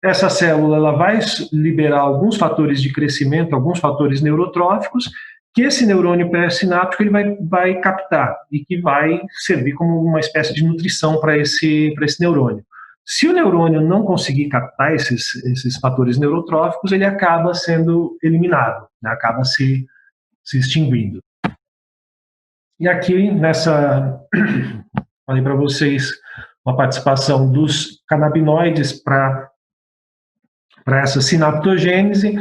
Essa célula ela vai liberar alguns fatores de crescimento, alguns fatores neurotróficos, que esse neurônio pré-sináptico ele vai captar e que vai servir como uma espécie de nutrição para esse neurônio. Se o neurônio não conseguir captar esses fatores neurotróficos, ele acaba sendo eliminado, né? Acaba se extinguindo. E aqui, falei para vocês, uma participação dos canabinoides para essa sinaptogênese.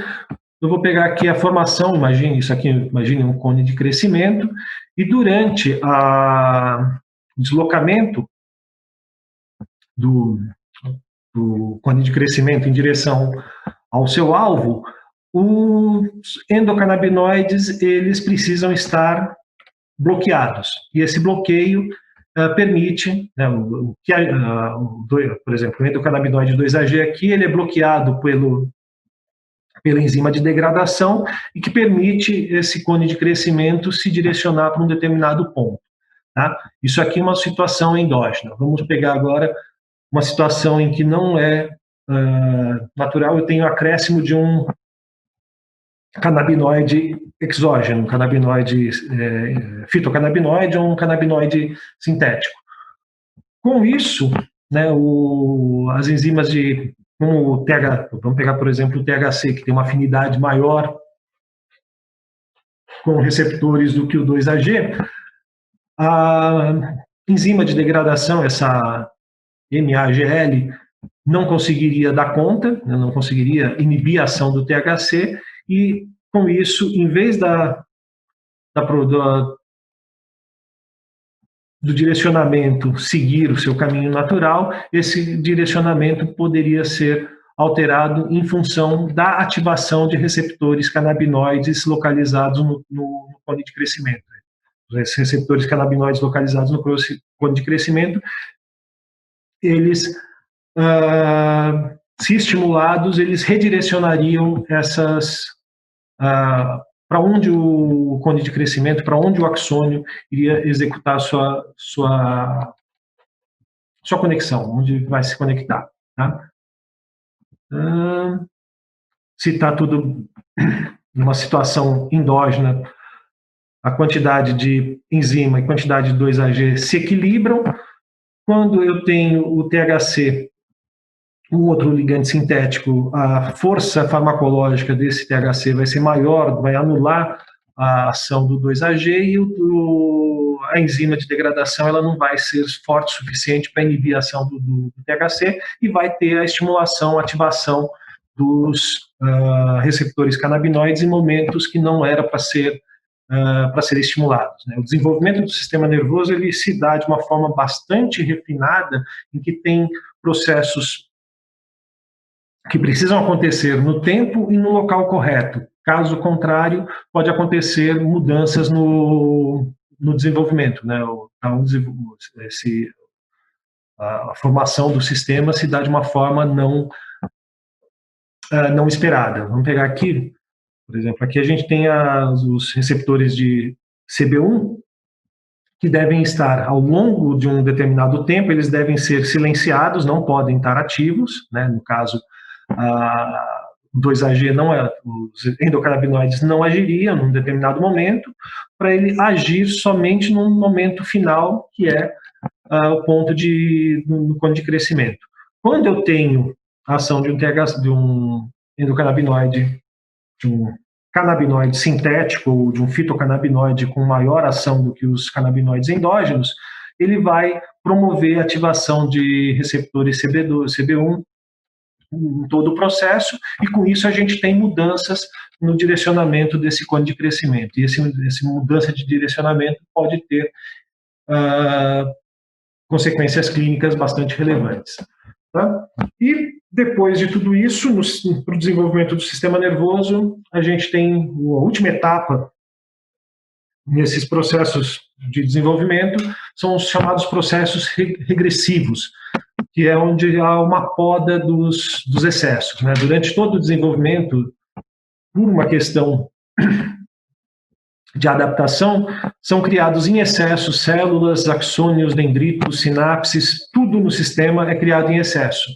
Eu vou pegar aqui a formação, imagine um cone de crescimento, e durante o deslocamento do cone de crescimento em direção ao seu alvo, os endocannabinoides eles precisam estar bloqueados, e esse bloqueio permite, né, por exemplo, o endocannabinoide 2-AG aqui, ele é bloqueado pela enzima de degradação e que permite esse cone de crescimento se direcionar para um determinado ponto. Tá? Isso aqui é uma situação endógena. Vamos pegar agora uma situação em que não é natural, eu tenho acréscimo de um canabinoide exógeno, um canabinoide fitocannabinoide ou um canabinoide sintético. Com isso, né, as enzimas como vamos pegar, por exemplo, o THC, que tem uma afinidade maior com receptores do que o 2-AG, a enzima de degradação, essa MAGL, não conseguiria dar conta, né, não conseguiria inibir a ação do THC, e com isso, em vez do direcionamento seguir o seu caminho natural, esse direcionamento poderia ser alterado em função da ativação de receptores canabinoides localizados no cone de crescimento. Esses receptores canabinoides localizados no cone de crescimento, eles, se estimulados, eles redirecionariam para onde o cone de crescimento, para onde o axônio iria executar sua conexão, onde vai se conectar. Tá? Se está tudo numa situação endógena, a quantidade de enzima e quantidade de 2-AG se equilibram. Quando eu tenho o THC, um outro ligante sintético, a força farmacológica desse THC vai ser maior, vai anular a ação do 2-AG, e a enzima de degradação ela não vai ser forte o suficiente para inibir a ação do THC, e vai ter a estimulação, a ativação dos receptores canabinoides em momentos que não era para ser estimulados. Né? O desenvolvimento do sistema nervoso ele se dá de uma forma bastante refinada, em que tem processos que precisam acontecer no tempo e no local correto. Caso contrário, pode acontecer mudanças no desenvolvimento, né? A formação do sistema se dá de uma forma não esperada. Vamos pegar aqui, por exemplo, aqui a gente tem os receptores de CB1, que devem estar ao longo de um determinado tempo, eles devem ser silenciados, não podem estar ativos, né? No caso, 2-AG os endocannabinoides não agiriam num determinado momento, para ele agir somente num momento final, que é o ponto no cone de crescimento. Quando eu tenho a ação de um endocannabinoide, de um canabinoide sintético ou de um fitocannabinoide com maior ação do que os canabinoides endógenos, ele vai promover a ativação de receptores CB1 em todo o processo, e com isso a gente tem mudanças no direcionamento desse cone de crescimento. E essa mudança de direcionamento pode ter consequências clínicas bastante relevantes. Tá? E depois de tudo isso, para o desenvolvimento do sistema nervoso, a gente tem a última etapa nesses processos de desenvolvimento, são os chamados processos regressivos, que é onde há uma poda dos excessos, né? Durante todo o desenvolvimento, por uma questão de adaptação, são criados em excesso células, axônios, dendritos, sinapses, tudo no sistema é criado em excesso,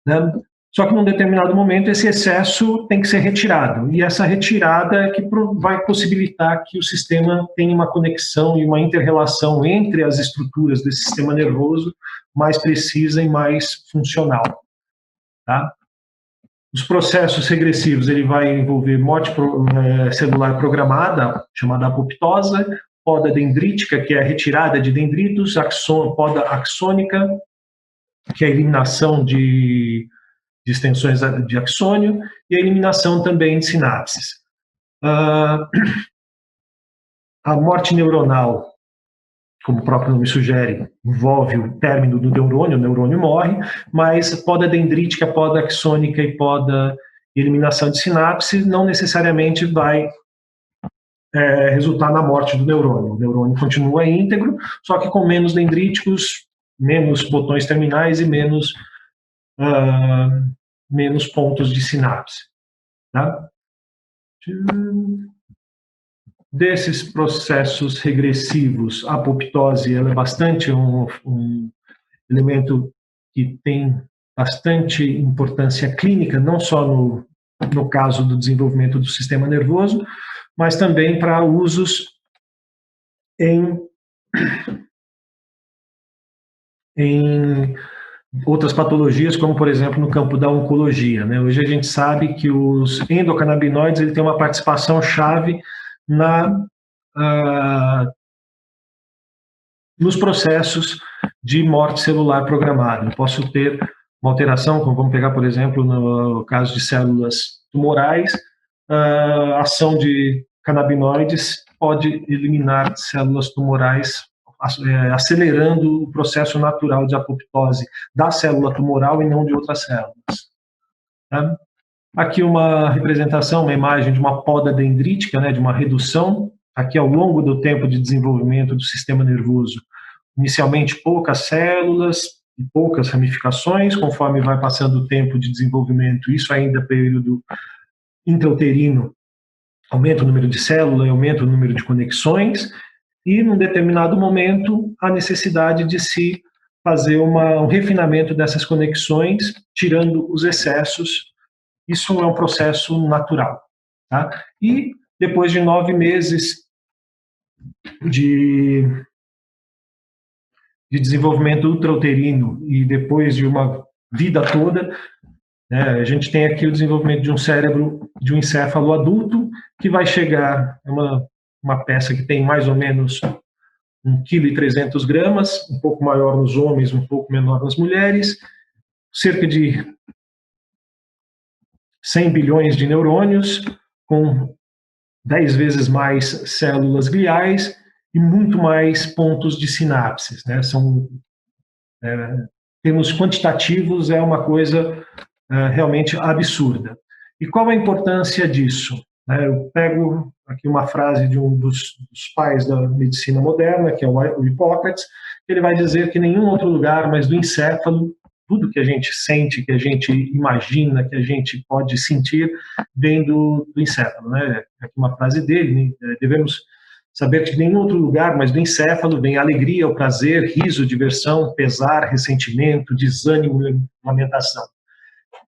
né? Só que num determinado momento esse excesso tem que ser retirado, e essa retirada é que vai possibilitar que o sistema tenha uma conexão e uma inter-relação entre as estruturas desse sistema nervoso mais precisa e mais funcional, tá? Os processos regressivos, ele vai envolver morte celular programada, chamada apoptose, poda dendrítica, que é a retirada de dendritos, poda axônica, que é a eliminação de extensões de axônio, e a eliminação também de sinapses. A morte neuronal, como o próprio nome sugere, envolve o término do neurônio, o neurônio morre, mas poda dendrítica, poda axônica e poda eliminação de sinapse não necessariamente vai resultar na morte do neurônio. O neurônio continua íntegro, só que com menos dendríticos, menos botões terminais e menos pontos de sinapse. Tá? Desses processos regressivos, a apoptose ela é bastante um elemento que tem bastante importância clínica, não só no caso do desenvolvimento do sistema nervoso, mas também para usos em outras patologias, como, por exemplo, no campo da oncologia, né? Hoje a gente sabe que os endocannabinoides ele tem uma participação chave nos processos de morte celular programada. Eu posso ter uma alteração, como vamos pegar, por exemplo, no caso de células tumorais, a ação de canabinoides pode eliminar células tumorais, acelerando o processo natural de apoptose da célula tumoral e não de outras células. Tá? Aqui uma representação, uma imagem de uma poda dendrítica, né, de uma redução, aqui ao longo do tempo de desenvolvimento do sistema nervoso. Inicialmente poucas células e poucas ramificações, conforme vai passando o tempo de desenvolvimento, isso ainda período intrauterino, aumenta o número de células, aumenta o número de conexões, e num determinado momento a necessidade de se fazer um refinamento dessas conexões, tirando os excessos. Isso é um processo natural. Tá? E depois de 9 meses de desenvolvimento ultrauterino e depois de uma vida toda, né, a gente tem aqui o desenvolvimento de um cérebro, de um encéfalo adulto, que vai chegar a uma peça que tem mais ou menos 1,3 kg, um pouco maior nos homens, um pouco menor nas mulheres, cerca de 100 bilhões de neurônios, com 10 vezes mais células gliais e muito mais pontos de sinapses, né? Termos quantitativos, é uma coisa realmente absurda. E qual a importância disso? Eu pego aqui uma frase de um dos pais da medicina moderna, que é o Hipócrates, que ele vai dizer que em nenhum outro lugar, mas do encéfalo, tudo que a gente sente, que a gente imagina, que a gente pode sentir, vem do encéfalo. Né? Aqui uma frase dele, né? Devemos saber que em nenhum outro lugar, mas do encéfalo, vem a alegria, o prazer, riso, diversão, pesar, ressentimento, desânimo e lamentação.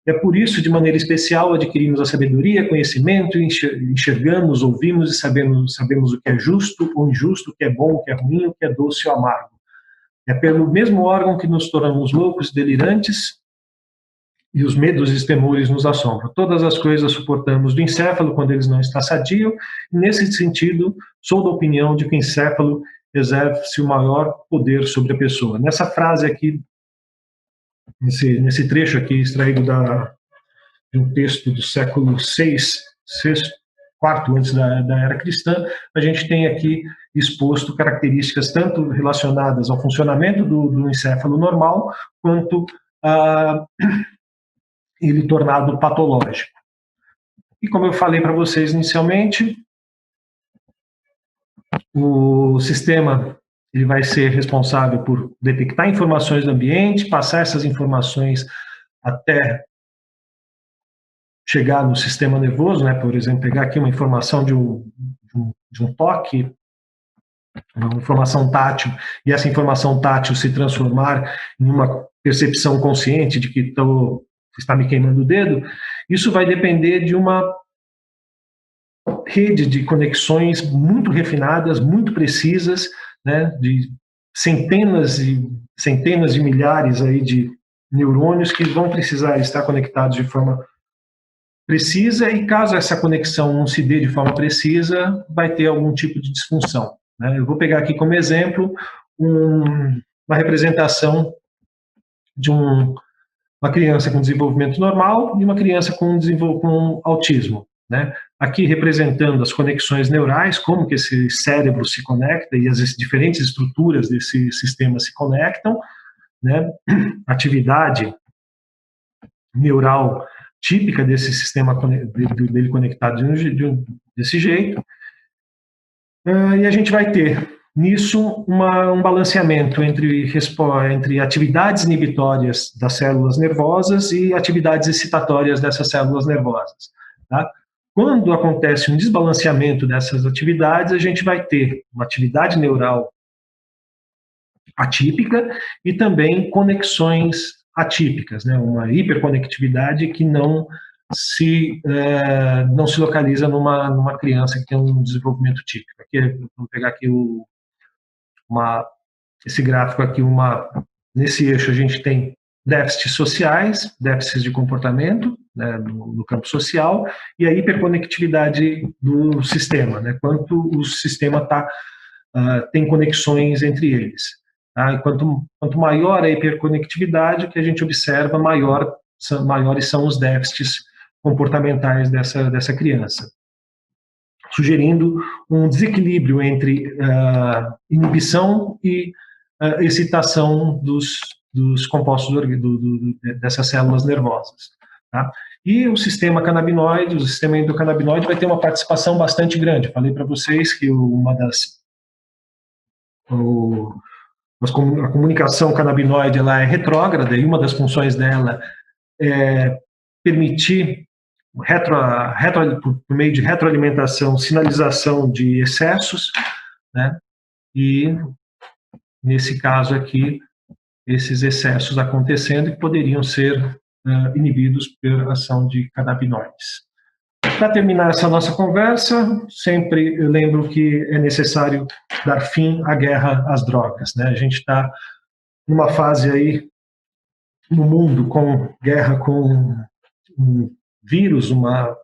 É por isso, de maneira especial, adquirimos a sabedoria, conhecimento, enxergamos, ouvimos e sabemos o que é justo ou injusto, o que é bom, o que é ruim, o que é doce ou amargo. É pelo mesmo órgão que nos tornamos loucos e delirantes, e os medos e os temores nos assombram. Todas as coisas suportamos do encéfalo quando ele não está sadio, e nesse sentido, sou da opinião de que o encéfalo exerce o maior poder sobre a pessoa. Nessa frase aqui, nesse trecho aqui extraído de um texto do século VI, quarto antes da era cristã, a gente tem aqui exposto características tanto relacionadas ao funcionamento do encéfalo normal, quanto ele tornado patológico. E como eu falei para vocês inicialmente, o sistema ele vai ser responsável por detectar informações do ambiente, passar essas informações até chegar no sistema nervoso, né? Por exemplo, pegar aqui uma informação de um toque, uma informação tátil, e essa informação tátil se transformar em uma percepção consciente de que está me queimando o dedo, isso vai depender de uma rede de conexões muito refinadas, muito precisas, né, de centenas de milhares aí de neurônios que vão precisar estar conectados de forma precisa, e caso essa conexão não se dê de forma precisa, vai ter algum tipo de disfunção, né? Eu vou pegar aqui como exemplo uma representação de uma criança com desenvolvimento normal e uma criança com autismo, né? Aqui representando as conexões neurais, como que esse cérebro se conecta e as diferentes estruturas desse sistema se conectam, né? Atividade neural típica desse sistema dele conectado desse jeito. E a gente vai ter nisso um balanceamento entre atividades inibitórias das células nervosas e atividades excitatórias dessas células nervosas, tá? Quando acontece um desbalanceamento dessas atividades, a gente vai ter uma atividade neural atípica e também conexões atípicas, né? Uma hiperconectividade que não se localiza numa criança que tem um desenvolvimento típico. Aqui, vamos pegar aqui esse gráfico aqui, nesse eixo a gente tem déficits sociais, déficits de comportamento, né, no campo social, e a hiperconectividade do sistema, né, quanto o sistema tem conexões entre eles. Tá? E quanto maior a hiperconectividade, que a gente observa, maiores são os déficits comportamentais dessa criança, sugerindo um desequilíbrio entre inibição e excitação dos compostos dessas células nervosas. Tá? E o sistema canabinoide, o sistema endocannabinoide vai ter uma participação bastante grande. Falei para vocês que a comunicação canabinoide ela é retrógrada e uma das funções dela é permitir, por meio de retroalimentação, sinalização de excessos, né? E, nesse caso aqui, esses excessos acontecendo que poderiam ser inibidos pela ação de canabinoides. Para terminar essa nossa conversa, sempre eu lembro que é necessário dar fim à guerra às drogas, né? A gente está numa fase aí no mundo com guerra com um vírus, uma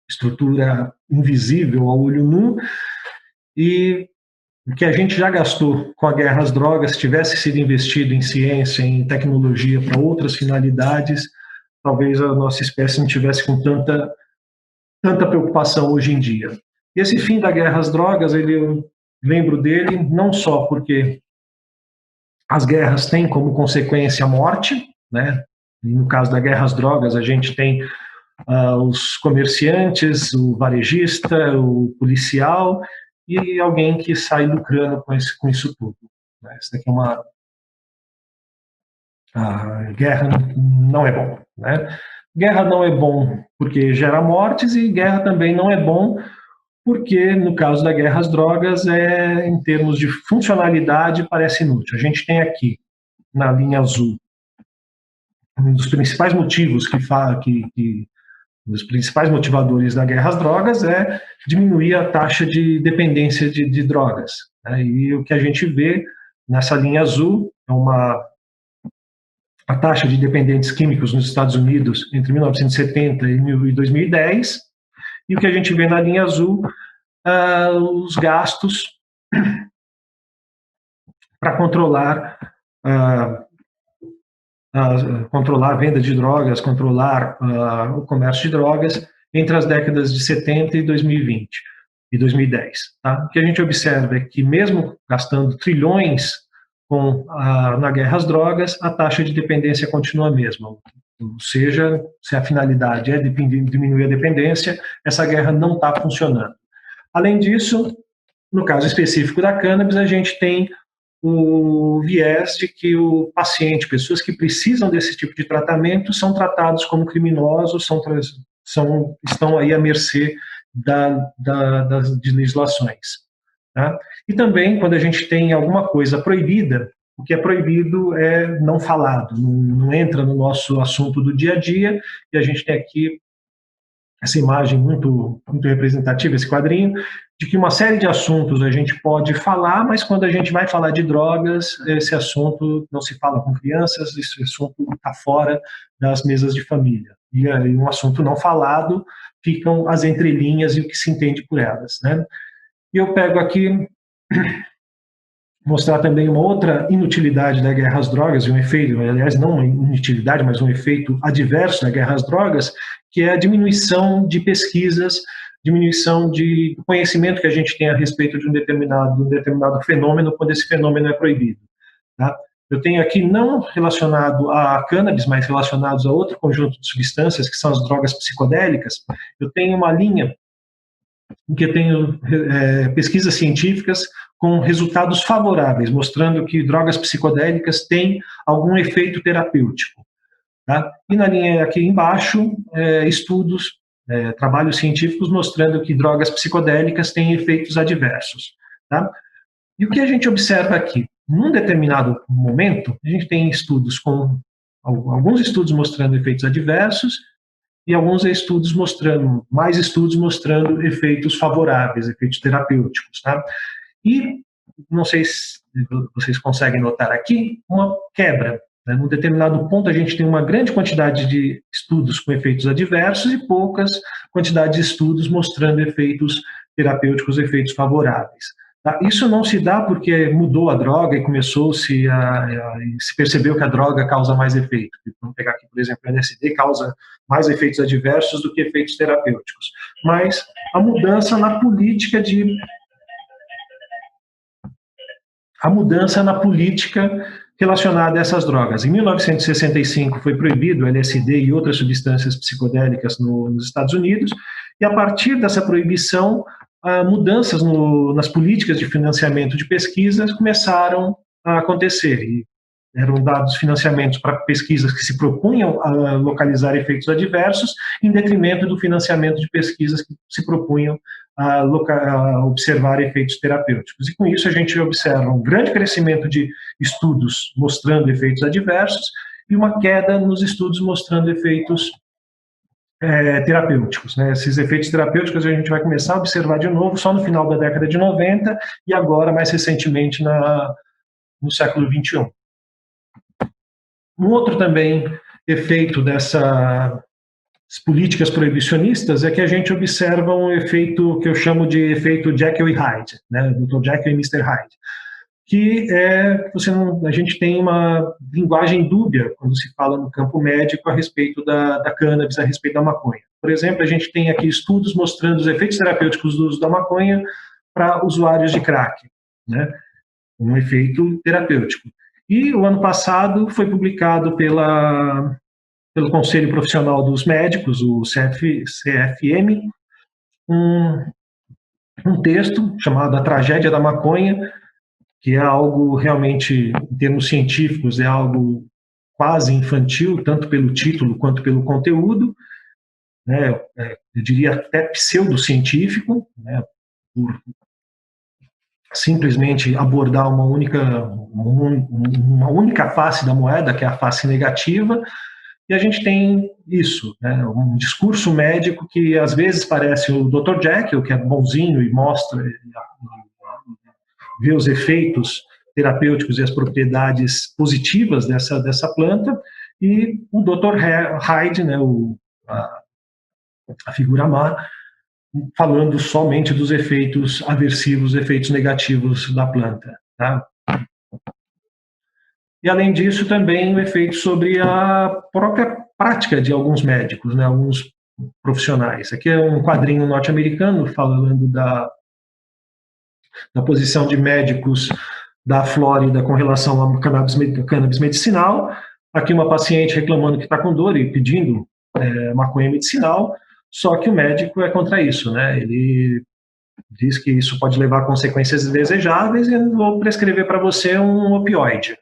estrutura invisível ao olho nu, e o que a gente já gastou com a guerra às drogas, se tivesse sido investido em ciência, em tecnologia para outras finalidades, talvez a nossa espécie não tivesse com tanta preocupação hoje em dia. E esse fim da guerra às drogas, eu lembro dele não só porque as guerras têm como consequência a morte, né? No caso da guerra às drogas, a gente tem os comerciantes, o varejista, o policial e alguém que sai lucrando com isso tudo. Né? Isso daqui a guerra não é bom, né? Guerra não é bom porque gera mortes, e guerra também não é bom porque, no caso da guerra às drogas, em termos de funcionalidade, parece inútil. A gente tem aqui, na linha azul, um dos principais motivos os principais motivadores da guerra às drogas é diminuir a taxa de dependência de drogas. Né? E o que a gente vê nessa linha azul é a taxa de dependentes químicos nos Estados Unidos entre 1970 e 2010, e o que a gente vê na linha azul, os gastos para controlar a venda de drogas, controlar o comércio de drogas entre as décadas de 70 e 2020 e 2010. Tá? O que a gente observa é que, mesmo gastando trilhões na guerra às drogas, a taxa de dependência continua a mesma. Ou seja, se a finalidade é diminuir a dependência, essa guerra não está funcionando. Além disso, no caso específico da cannabis, a gente tem o viés de que o paciente, pessoas que precisam desse tipo de tratamento, são tratados como criminosos, estão aí à mercê das legislações. Tá? E também, quando a gente tem alguma coisa proibida, o que é proibido é não falado, não entra no nosso assunto do dia a dia, e a gente tem aqui essa imagem muito representativa, esse quadrinho, de que uma série de assuntos a gente pode falar, mas quando a gente vai falar de drogas, esse assunto não se fala com crianças, esse assunto está fora das mesas de família. E aí, um assunto não falado, ficam as entrelinhas e o que se entende por elas, né? E eu pego aqui mostrar também uma outra inutilidade da guerra às drogas, e um efeito, aliás, não uma inutilidade, mas um efeito adverso da guerra às drogas, que é a diminuição de pesquisas, diminuição de conhecimento que a gente tem a respeito de um determinado fenômeno, quando esse fenômeno é proibido. Tá? Eu tenho aqui, não relacionado a cannabis, mas relacionados a outro conjunto de substâncias, que são as drogas psicodélicas, eu tenho uma linha em que eu tenho pesquisas científicas com resultados favoráveis, mostrando que drogas psicodélicas têm algum efeito terapêutico. Tá? E na linha aqui embaixo, estudos, trabalhos científicos mostrando que drogas psicodélicas têm efeitos adversos. Tá? E o que a gente observa aqui? Num determinado momento, a gente tem alguns estudos mostrando efeitos adversos e alguns mais estudos mostrando efeitos favoráveis, efeitos terapêuticos. Tá? E, não sei se vocês conseguem notar aqui, uma quebra. Né? Num determinado ponto, a gente tem uma grande quantidade de estudos com efeitos adversos e poucas quantidades de estudos mostrando efeitos terapêuticos, efeitos favoráveis. Tá? Isso não se dá porque mudou a droga e se percebeu que a droga causa mais efeito. Vamos pegar aqui, por exemplo, o LSD causa mais efeitos adversos do que efeitos terapêuticos. Mas a mudança na política relacionada a essas drogas. Em 1965 foi proibido o LSD e outras substâncias psicodélicas nos Estados Unidos, e a partir dessa proibição, mudanças nas políticas de financiamento de pesquisas começaram a acontecer. E eram dados financiamentos para pesquisas que se propunham a localizar efeitos adversos, em detrimento do financiamento de pesquisas que se propunham a observar efeitos terapêuticos. E com isso a gente observa um grande crescimento de estudos mostrando efeitos adversos e uma queda nos estudos mostrando efeitos terapêuticos. Né? Esses efeitos terapêuticos a gente vai começar a observar de novo só no final da década de 90 e agora, mais recentemente, no século XXI. Um outro também efeito dessas políticas proibicionistas é que a gente observa um efeito que eu chamo de efeito Jekyll e Hyde, né? Dr. Jekyll e Mr. Hyde, que a gente tem uma linguagem dúbia quando se fala no campo médico a respeito da cannabis, a respeito da maconha. Por exemplo, a gente tem aqui estudos mostrando os efeitos terapêuticos do uso da maconha para usuários de crack, né? Um efeito terapêutico. E o ano passado foi publicado pelo Conselho Profissional dos Médicos, o CFM, um texto chamado A Tragédia da Maconha, que é algo realmente, em termos científicos, é algo quase infantil, tanto pelo título quanto pelo conteúdo, né? Eu diria até pseudocientífico, né? Por simplesmente abordar uma única face da moeda, que é a face negativa, e a gente tem isso, né, um discurso médico que às vezes parece o Dr. Jekyll, que é bonzinho e mostra, vê os efeitos terapêuticos e as propriedades positivas dessa planta, e o Dr. Hyde, né, a figura má, falando somente dos efeitos aversivos, efeitos negativos da planta. Tá? E, além disso, também o efeito sobre a própria prática de alguns médicos, né, alguns profissionais. Aqui é um quadrinho norte-americano falando da posição de médicos da Flórida com relação ao cannabis medicinal, Aqui uma paciente reclamando que está com dor e pedindo maconha medicinal, só que o médico é contra isso, né? Ele diz que isso pode levar a consequências indesejáveis e eu vou prescrever para você um opioide,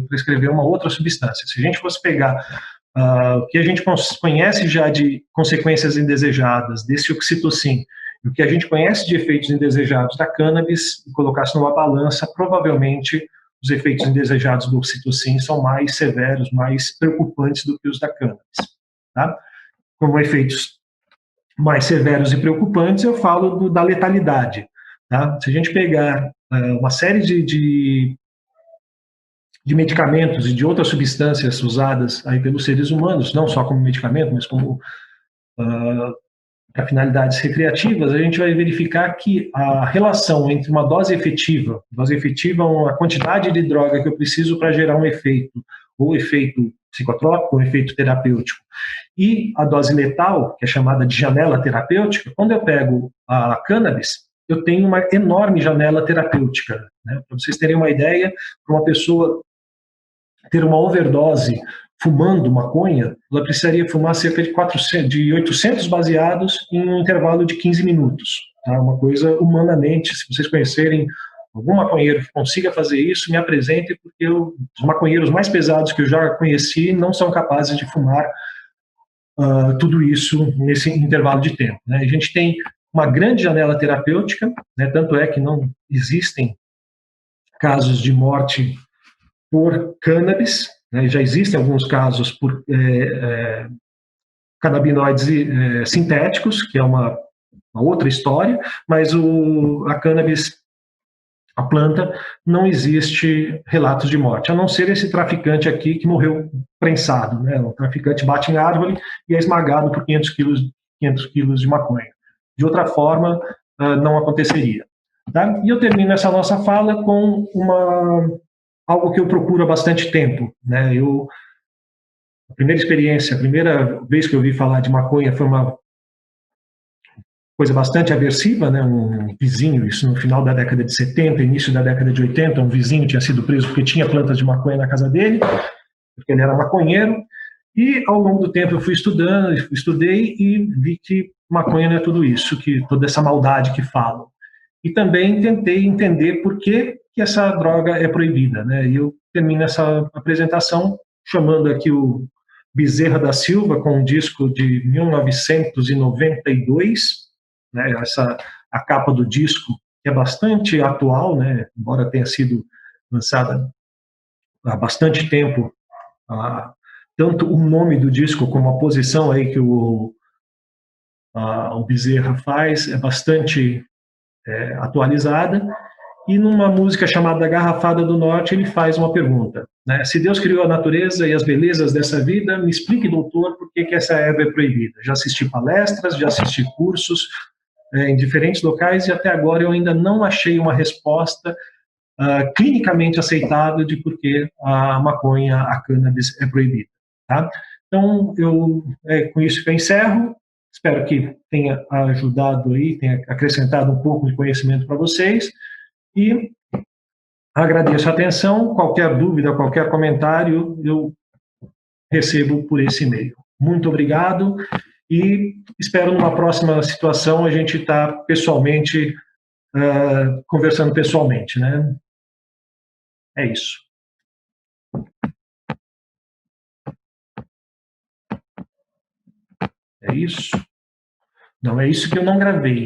prescrever uma outra substância. Se a gente fosse pegar o que a gente conhece já de consequências indesejadas desse oxitocin, e o que a gente conhece de efeitos indesejados da cannabis, e colocasse numa balança, provavelmente os efeitos indesejados do oxitocin são mais severos, mais preocupantes do que os da cannabis. Tá? Como efeitos mais severos e preocupantes, eu falo da letalidade. Tá? Se a gente pegar uma série de medicamentos e de outras substâncias usadas aí pelos seres humanos, não só como medicamento, mas como para finalidades recreativas, a gente vai verificar que a relação entre uma dose efetiva é a quantidade de droga que eu preciso para gerar um efeito, ou efeito psicotrópico, ou efeito terapêutico, e a dose letal, que é chamada de janela terapêutica, quando eu pego a cannabis, eu tenho uma enorme janela terapêutica. Né? Para vocês terem uma ideia, para uma pessoa ter uma overdose fumando maconha, ela precisaria fumar cerca de 800 baseados em um intervalo de 15 minutos. Tá? Uma coisa humanamente, se vocês conhecerem algum maconheiro que consiga fazer isso, me apresente, porque os maconheiros mais pesados que eu já conheci não são capazes de fumar tudo isso nesse intervalo de tempo. Né? A gente tem uma grande janela terapêutica, né? Tanto é que não existem casos de morte por cannabis, né? Já existem alguns casos por canabinoides sintéticos, que é uma outra história, mas a cannabis, a planta, não existe relatos de morte, a não ser esse traficante aqui que morreu prensado. Né? O traficante bate em árvore e é esmagado por 500 quilos de maconha. De outra forma, não aconteceria. Tá? E eu termino essa nossa fala com algo que eu procuro há bastante tempo. Né? A primeira vez que eu ouvi falar de maconha foi uma coisa bastante aversiva, né? Um vizinho, isso no final da década de 70, início da década de 80, um vizinho tinha sido preso porque tinha plantas de maconha na casa dele, porque ele era maconheiro, e ao longo do tempo eu fui estudando, estudei e vi que maconha não é tudo isso, que toda essa maldade que falam. E também tentei entender por que essa droga é proibida, né? E eu termino essa apresentação chamando aqui o Bezerra da Silva com um disco de 1992, né? A capa do disco é bastante atual, né? Embora tenha sido lançada há bastante tempo, tanto o nome do disco como a posição aí que o Bezerra faz é bastante atualizada. E numa música chamada Garrafada do Norte, ele faz uma pergunta. Né? Se Deus criou a natureza e as belezas dessa vida, me explique, doutor, por que essa erva é proibida. Já assisti palestras, já assisti cursos em diferentes locais e até agora eu ainda não achei uma resposta clinicamente aceitável de por que a maconha, a cannabis é proibida. Tá? Então, com isso que eu encerro. Espero que tenha ajudado aí, tenha acrescentado um pouco de conhecimento para vocês. E agradeço a atenção. Qualquer dúvida, qualquer comentário, eu recebo por esse e-mail. Muito obrigado e espero numa próxima situação a gente estar pessoalmente, conversando pessoalmente, né? É isso. É isso? Não, é isso que eu não gravei.